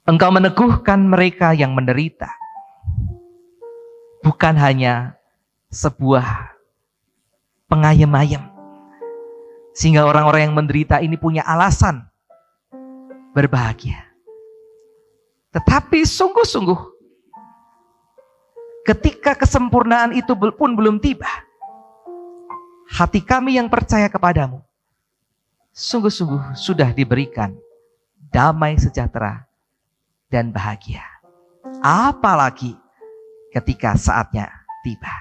Engkau meneguhkan mereka yang menderita. Bukan hanya sebuah pengayem-ayem. Sehingga orang-orang yang menderita ini punya alasan berbahagia. Tetapi sungguh-sungguh ketika kesempurnaan itu pun belum tiba, hati kami yang percaya kepadamu sungguh-sungguh sudah diberikan damai sejahtera dan bahagia. Apalagi ketika saatnya tiba.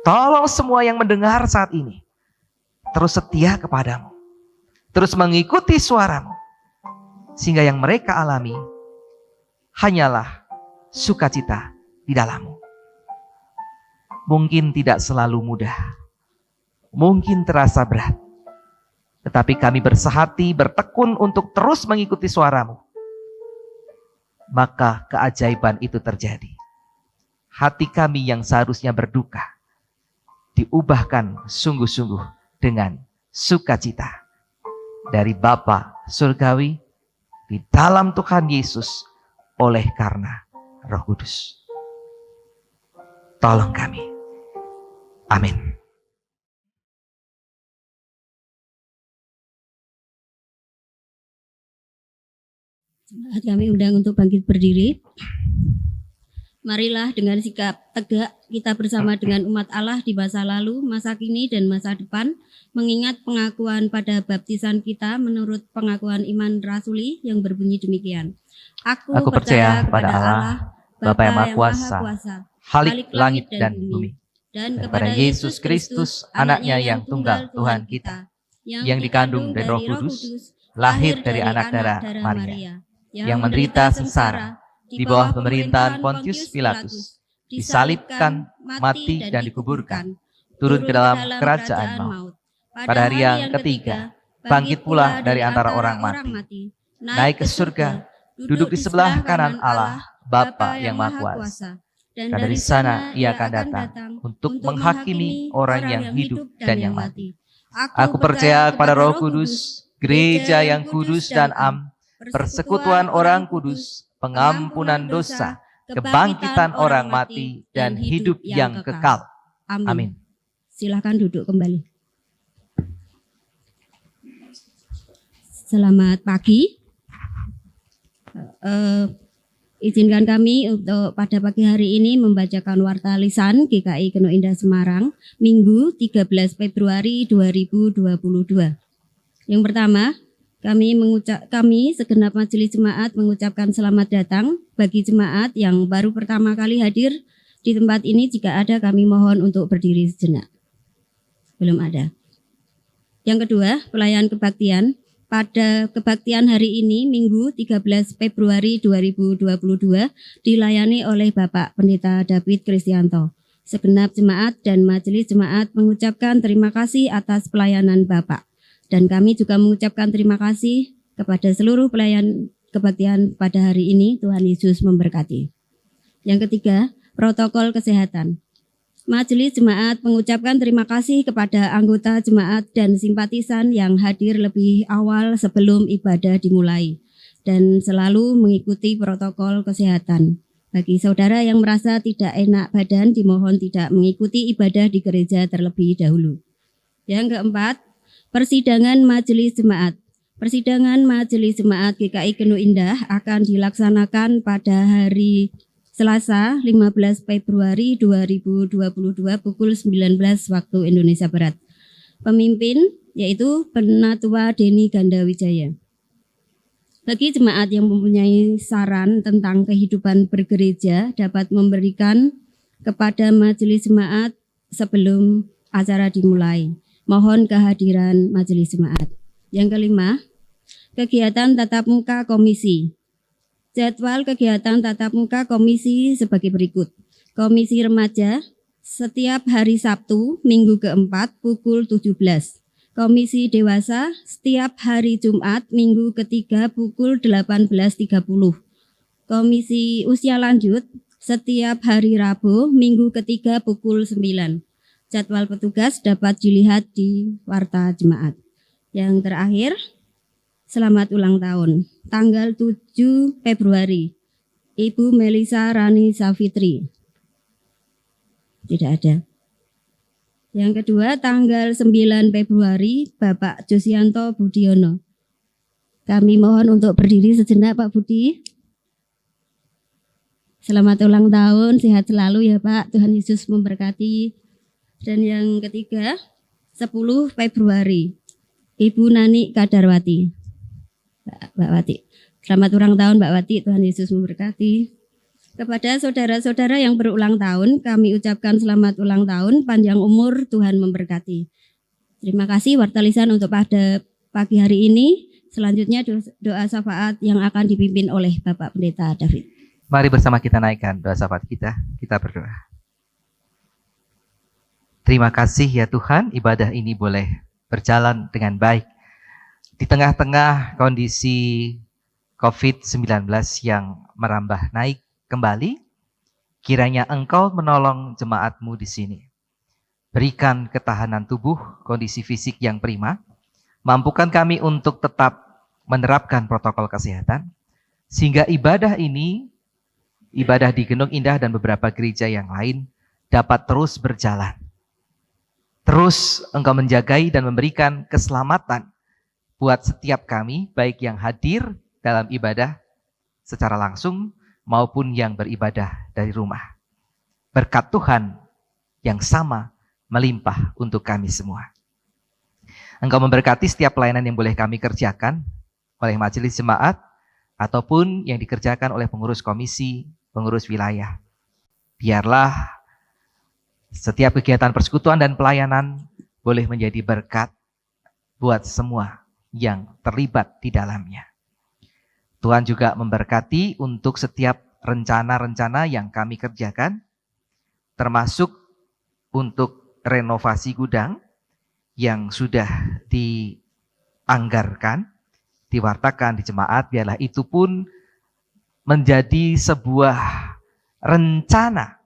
Tolong semua yang mendengar saat ini terus setia kepadamu, terus mengikuti suaramu, sehingga yang mereka alami hanyalah sukacita di dalammu. Mungkin tidak selalu mudah, mungkin terasa berat, tetapi kami bersehati, bertekun untuk terus mengikuti suaramu. Maka keajaiban itu terjadi. Hati kami yang seharusnya berduka diubahkan sungguh-sungguh dengan sukacita dari Bapa Surgawi di dalam Tuhan Yesus oleh karena Roh Kudus. Tolong kami. Amin. Jemaat kami undang untuk bangkit berdiri. Marilah dengan sikap tegak kita bersama dengan umat Allah di masa lalu, masa kini, dan masa depan, mengingat pengakuan pada baptisan kita menurut pengakuan iman rasuli yang berbunyi demikian. Aku percaya kepada Allah, Bapa yang Maha Kuasa, Khalik langit dan bumi, dan kepada Yesus Kristus, anaknya yang tunggal Tuhan kita, yang dikandung dari Roh Kudus, lahir dari anak darah Maria, yang menderita sengsara di bawah pemerintahan Pontius Pilatus, disalibkan, mati dan dikuburkan, turun ke dalam kerajaan maut. Pada hari yang ketiga, bangkit pula dari antara orang mati, naik ke surga, duduk di sebelah kanan Allah, Bapa yang Maha Kuasa. Dan dari sana ia akan datang untuk menghakimi orang yang hidup dan yang mati. Aku percaya kepada Roh Kudus, gereja yang kudus dan am, persekutuan orang kudus, pengampunan dosa, kebangkitan orang mati, dan hidup yang kekal. Amin. Silakan duduk kembali. Selamat pagi. Izinkan kami untuk pada pagi hari ini membacakan warta lisan GKI Keno Indah Semarang, Minggu 13 Februari 2022. Yang pertama, kami segenap majelis jemaat mengucapkan selamat datang bagi jemaat yang baru pertama kali hadir di tempat ini. Jika ada, kami mohon untuk berdiri sejenak. Belum ada. Yang kedua, pelayan kebaktian. Pada kebaktian hari ini, Minggu 13 Februari 2022, dilayani oleh Bapak Pendeta David Kristianto. Segenap jemaat dan majelis jemaat mengucapkan terima kasih atas pelayanan Bapak. Dan kami juga mengucapkan terima kasih kepada seluruh pelayan kebaktian pada hari ini. Tuhan Yesus memberkati. Yang ketiga, protokol kesehatan. Majelis jemaat mengucapkan terima kasih kepada anggota jemaat dan simpatisan yang hadir lebih awal sebelum ibadah dimulai dan selalu mengikuti protokol kesehatan. Bagi saudara yang merasa tidak enak badan, dimohon tidak mengikuti ibadah di gereja terlebih dahulu. Yang keempat, persidangan majelis jemaat. Persidangan majelis jemaat GKI Genu Indah akan dilaksanakan pada hari Selasa 15 Februari 2022 pukul 19 waktu Indonesia Barat. Pemimpin yaitu Penatua Denny Gandawijaya. Bagi jemaat yang mempunyai saran tentang kehidupan bergereja dapat memberikan kepada majelis jemaat sebelum acara dimulai. Mohon kehadiran majelis jemaat. Yang kelima, kegiatan tatap muka komisi. Jadwal kegiatan tatap muka komisi sebagai berikut. Komisi remaja setiap hari Sabtu minggu keempat pukul 17. Komisi dewasa setiap hari Jumat minggu ketiga pukul 18.30. Komisi usia lanjut setiap hari Rabu minggu ketiga pukul 9. Jadwal petugas dapat dilihat di Warta Jemaat. Yang terakhir, selamat ulang tahun. Tanggal 7 Februari, Ibu Melisa Rani Safitri. Tidak ada. Yang kedua, tanggal 9 Februari, Bapak Josianto Budiono. Kami mohon untuk berdiri sejenak, Pak Budi. Selamat ulang tahun, sehat selalu ya Pak, Tuhan Yesus memberkati. Dan yang ketiga, 10 Februari, Ibu Nani Kadarwati. Mbak Wati, selamat ulang tahun Mbak Wati, Tuhan Yesus memberkati. Kepada saudara-saudara yang berulang tahun, kami ucapkan selamat ulang tahun, panjang umur, Tuhan memberkati. Terima kasih warta lisan untuk pada pagi hari ini. Selanjutnya doa syafaat yang akan dipimpin oleh Bapak Pendeta David. Mari bersama kita naikkan doa syafaat kita berdoa. Terima kasih ya Tuhan, ibadah ini boleh berjalan dengan baik. Di tengah-tengah kondisi COVID-19 yang merambah naik kembali, kiranya Engkau menolong jemaat-Mu di sini. Berikan ketahanan tubuh, kondisi fisik yang prima, mampukan kami untuk tetap menerapkan protokol kesehatan, sehingga ibadah ini, ibadah di Gunung Indah dan beberapa gereja yang lain dapat terus berjalan. Terus Engkau menjagai dan memberikan keselamatan buat setiap kami, baik yang hadir dalam ibadah secara langsung, maupun yang beribadah dari rumah. Berkat Tuhan yang sama melimpah untuk kami semua. Engkau memberkati setiap pelayanan yang boleh kami kerjakan oleh majelis jemaat ataupun yang dikerjakan oleh pengurus komisi, pengurus wilayah. Biarlah setiap kegiatan persekutuan dan pelayanan boleh menjadi berkat buat semua yang terlibat di dalamnya. Tuhan juga memberkati untuk setiap rencana-rencana yang kami kerjakan, termasuk untuk renovasi gudang yang sudah dianggarkan, diwartakan di jemaat. Biarlah itu pun menjadi sebuah rencana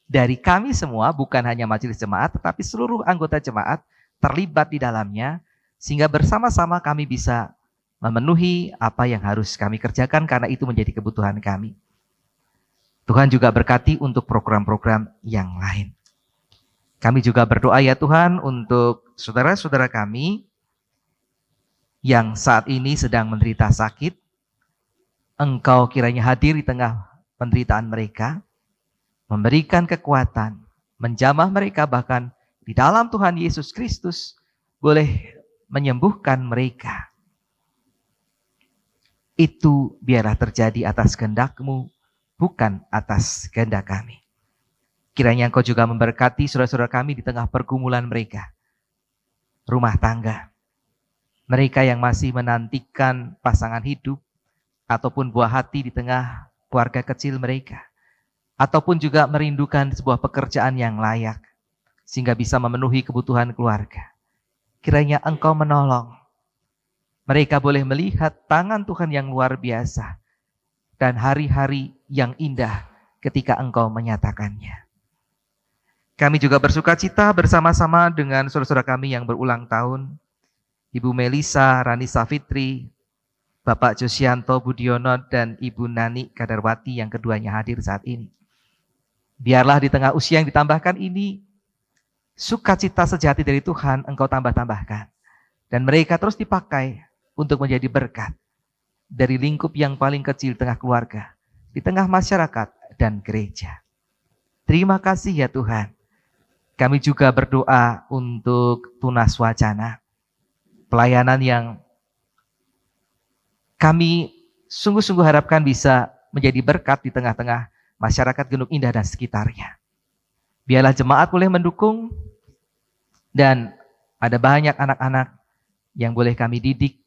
dari kami semua, bukan hanya majelis jemaat, tetapi seluruh anggota jemaat terlibat di dalamnya, sehingga bersama-sama kami bisa memenuhi apa yang harus kami kerjakan karena itu menjadi kebutuhan kami. Tuhan juga berkati untuk program-program yang lain. Kami juga berdoa ya Tuhan untuk saudara-saudara kami yang saat ini sedang menderita sakit. Engkau kiranya hadir di tengah penderitaan mereka, memberikan kekuatan, menjamah mereka, bahkan di dalam Tuhan Yesus Kristus boleh menyembuhkan mereka. Itu biarlah terjadi atas kehendak-Mu, bukan atas kehendak kami. Kiranya Engkau juga memberkati saudara-saudara kami di tengah pergumulan mereka. Rumah tangga. Mereka yang masih menantikan pasangan hidup ataupun buah hati di tengah keluarga kecil mereka. ataupun juga merindukan sebuah pekerjaan yang layak, sehingga bisa memenuhi kebutuhan keluarga. Kiranya Engkau menolong. Mereka boleh melihat tangan Tuhan yang luar biasa dan hari-hari yang indah ketika Engkau menyatakannya. Kami juga bersuka cita bersama-sama dengan saudara-saudara kami yang berulang tahun, Ibu Melisa Rani Safitri, Bapak Josianto Budiono, dan Ibu Nani Kadarwati yang keduanya hadir saat ini. Biarlah di tengah usia yang ditambahkan ini, sukacita sejati dari Tuhan Engkau tambah-tambahkan. Dan mereka terus dipakai untuk menjadi berkat dari lingkup yang paling kecil di tengah keluarga, di tengah masyarakat dan gereja. Terima kasih ya Tuhan. Kami juga berdoa untuk Tunas Wacana, pelayanan yang kami sungguh-sungguh harapkan bisa menjadi berkat di tengah-tengah masyarakat Gunung Indah dan sekitarnya. Biarlah jemaat boleh mendukung dan ada banyak anak-anak yang boleh kami didik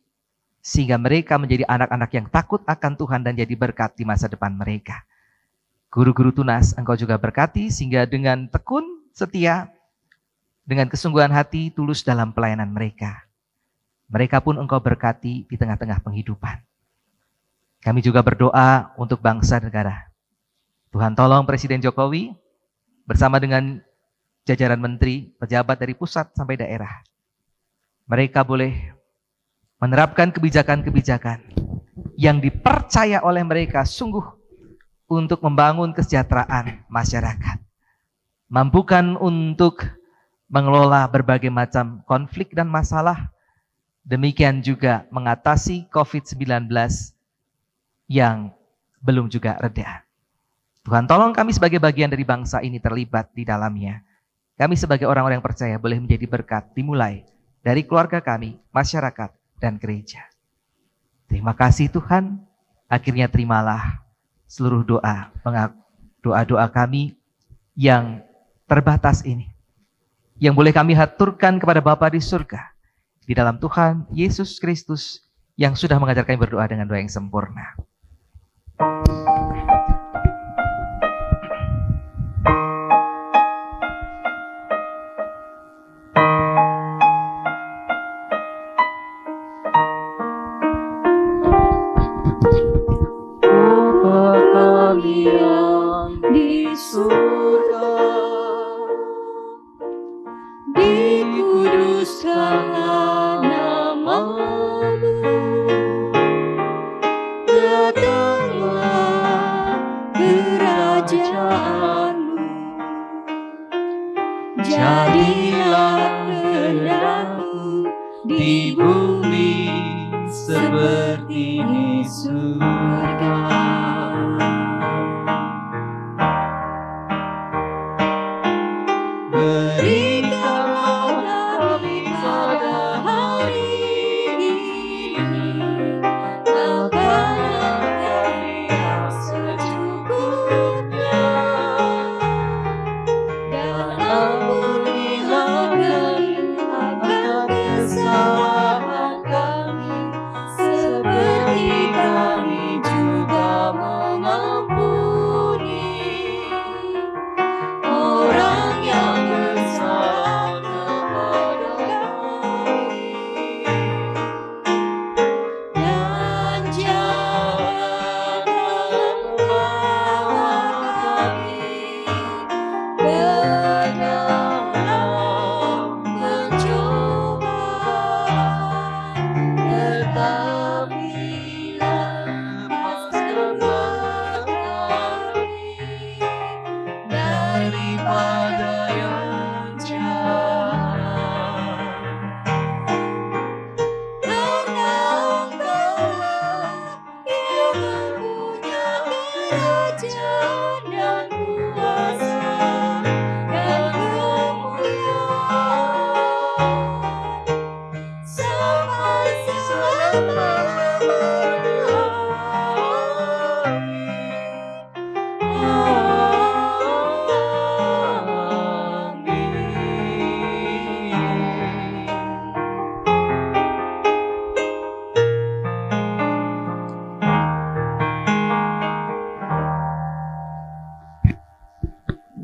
sehingga mereka menjadi anak-anak yang takut akan Tuhan dan jadi berkat di masa depan mereka. Guru-guru Tunas Engkau juga berkati sehingga dengan tekun, setia, dengan kesungguhan hati, tulus dalam pelayanan mereka. Mereka pun Engkau berkati di tengah-tengah penghidupan. Kami juga berdoa untuk bangsa dan negara. Tuhan tolong Presiden Jokowi bersama dengan jajaran menteri, pejabat dari pusat sampai daerah. Mereka boleh menerapkan kebijakan-kebijakan yang dipercaya oleh mereka sungguh untuk membangun kesejahteraan masyarakat. Mampukan untuk mengelola berbagai macam konflik dan masalah. Demikian juga mengatasi COVID-19 yang belum juga reda. Tuhan tolong kami sebagai bagian dari bangsa ini terlibat di dalamnya. Kami sebagai orang-orang yang percaya boleh menjadi berkat dimulai dari keluarga kami, masyarakat, dan gereja. Terima kasih Tuhan. Akhirnya terimalah seluruh doa-doa kami yang terbatas ini, yang boleh kami haturkan kepada Bapa di surga, di dalam Tuhan Yesus Kristus yang sudah mengajar kami berdoa dengan doa yang sempurna. Bapa kami yang di surga, dikuduskanlah nama-Mu, datanglah kerajaan-Mu, jadilah kehendak-Mu di bumi seperti di surga. Berikanlah kami pada hari ini makanan kami yang secukupnya, dan ampunilah kami akan kesalahan kami seperti kami juga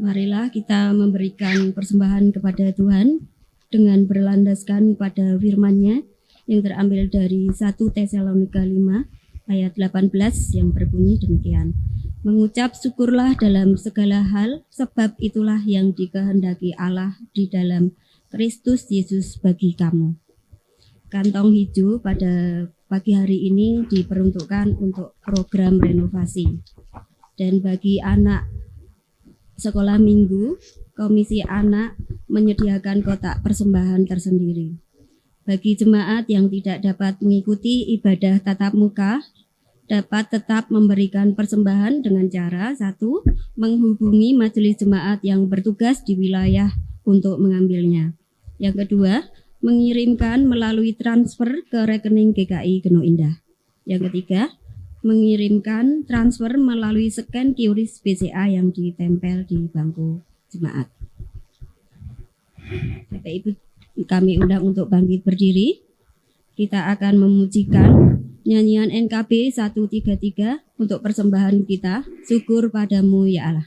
Marilah kita memberikan persembahan kepada Tuhan dengan berlandaskan pada firman-Nya yang terambil dari 1 Tesalonika 5 ayat 18 yang berbunyi demikian. Mengucap syukurlah dalam segala hal, sebab itulah yang dikehendaki Allah di dalam Kristus Yesus bagi kamu. Kantong hijau pada pagi hari ini diperuntukkan untuk program renovasi. Dan bagi anak sekolah minggu, Komisi Anak menyediakan kotak persembahan tersendiri. Bagi jemaat yang tidak dapat mengikuti ibadah tatap muka, dapat tetap memberikan persembahan dengan cara 1. Menghubungi majelis jemaat yang bertugas di wilayah untuk mengambilnya. Yang kedua, mengirimkan melalui transfer ke rekening GKI Geno Indah. Yang ketiga, mengirimkan transfer melalui scan QRIS BCA yang ditempel di bangku jemaat. Bapak Ibu, kami undang untuk bangkit berdiri. Kita akan memujikan nyanyian NKB 133 untuk persembahan kita. Syukur padamu ya Allah.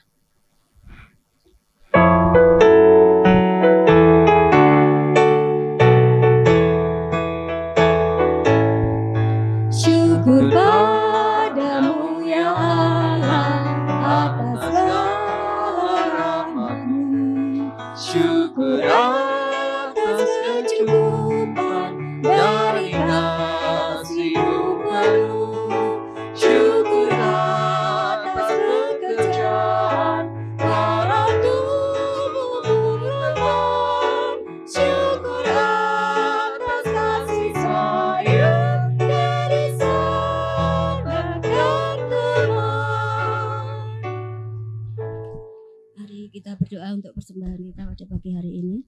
Syukur padamu ya Allah atas segala rahmat-Mu. Syukur atas kecukupan dari kasih-Mu penuh. Syukur atas pekerjaan para tubuh berlepas. Syukur atas kasih sayang dari sana dan teman. Mari kita berdoa untuk persembahan kita pada pagi hari ini.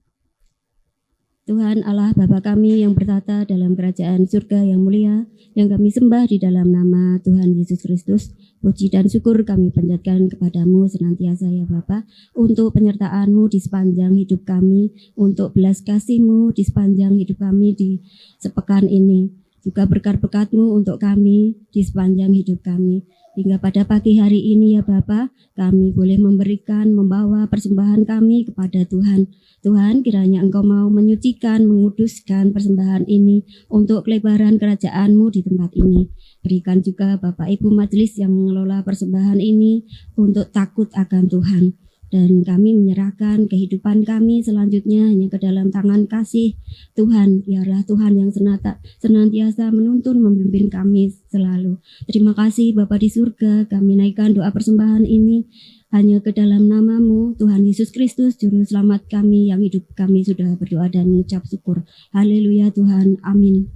Tuhan Allah Bapa kami yang bertata dalam kerajaan surga yang mulia, yang kami sembah di dalam nama Tuhan Yesus Kristus. Puji dan syukur kami panjatkan kepadamu senantiasa ya Bapa, untuk penyertaan-Mu di sepanjang hidup kami, untuk belas kasih-Mu di sepanjang hidup kami di sepekan ini. Juga berkat-berkat-Mu untuk kami di sepanjang hidup kami. Hingga pada pagi hari ini ya Bapa, kami boleh memberikan, membawa persembahan kami kepada Tuhan. Tuhan, kiranya Engkau mau menyucikan, menguduskan persembahan ini untuk kelebaran kerajaan-Mu di tempat ini. Berikan juga Bapak Ibu majelis yang mengelola persembahan ini untuk takut akan Tuhan. Dan kami menyerahkan kehidupan kami selanjutnya hanya ke dalam tangan kasih Tuhan. Biarlah Tuhan yang senantiasa menuntun, membimbing kami selalu. Terima kasih Bapa di surga, kami naikkan doa persembahan ini hanya ke dalam nama-Mu, Tuhan Yesus Kristus, Juru Selamat kami yang hidup kami sudah berdoa dan mengucap syukur. Haleluya Tuhan, amin.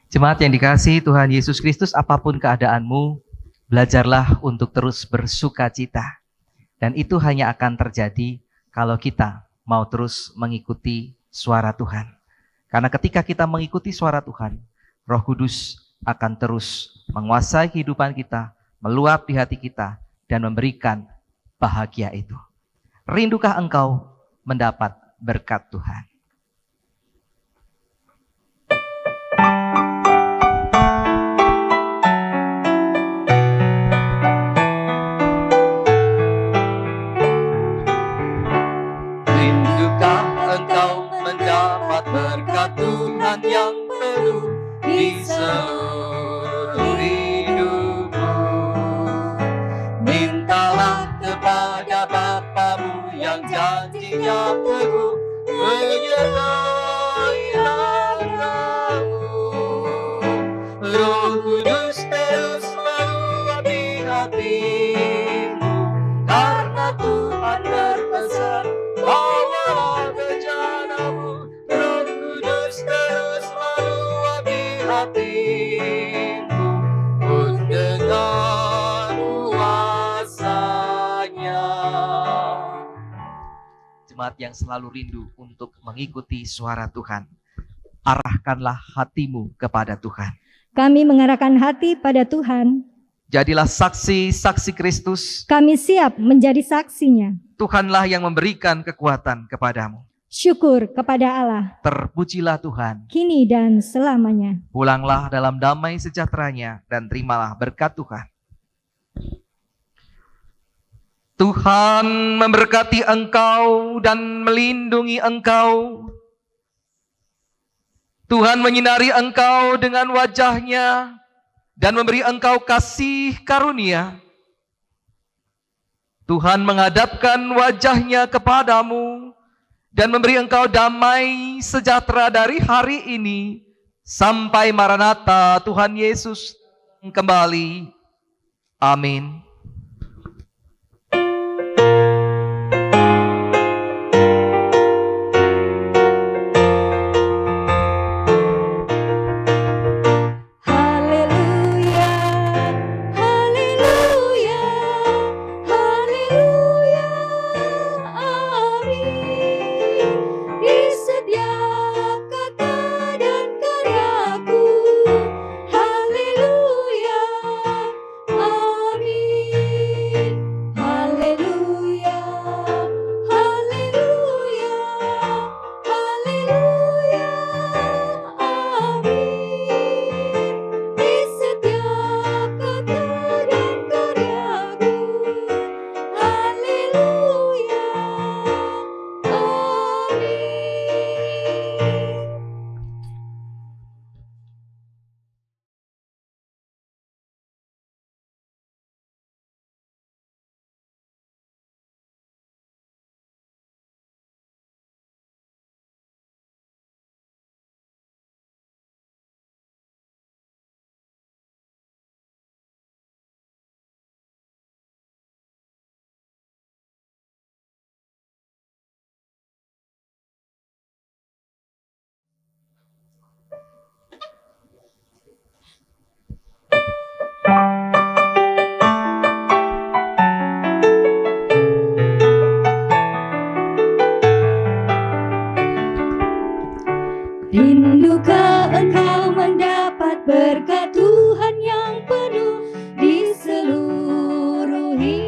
Jemaat yang dikasihi Tuhan Yesus Kristus, apapun keadaanmu, belajarlah untuk terus bersuka cita. Dan itu hanya akan terjadi kalau kita mau terus mengikuti suara Tuhan. Karena ketika kita mengikuti suara Tuhan, Roh Kudus akan terus menguasai kehidupan kita, meluap di hati kita, dan memberikan bahagia itu. Rindukah engkau mendapat berkat Tuhan? Rindukah engkau mendapat berkat Tuhan yang penuh di seluruh hidupmu? Mintalah kepada Bapa-Mu yang janjinya teguh, menyertai hartamu. Roh Kudus terus meluapi hatimu, karena Tuhan berpesan, bawalah bejanamu. Roh Kudus terus meluapi hatimu, dengan kuasa-Nya. Jemaat yang selalu rindu untuk mengikuti suara Tuhan, arahkanlah hatimu kepada Tuhan. Kami mengarahkan hati pada Tuhan. Jadilah saksi-saksi Kristus. Kami siap menjadi saksinya. Tuhanlah yang memberikan kekuatan kepadamu. Syukur kepada Allah, Terpujilah Tuhan. kini dan selamanya. Pulanglah dalam damai sejahteranya dan terimalah berkat Tuhan. Tuhan memberkati engkau dan melindungi engkau. Tuhan menyinari engkau dengan wajah-Nya dan memberi engkau kasih karunia. Tuhan menghadapkan wajah-Nya kepadamu dan memberi engkau damai sejahtera dari hari ini sampai Maranatha Tuhan Yesus kembali. Amin. Rindukah engkau mendapat berkat Tuhan yang penuh di seluruh hidup?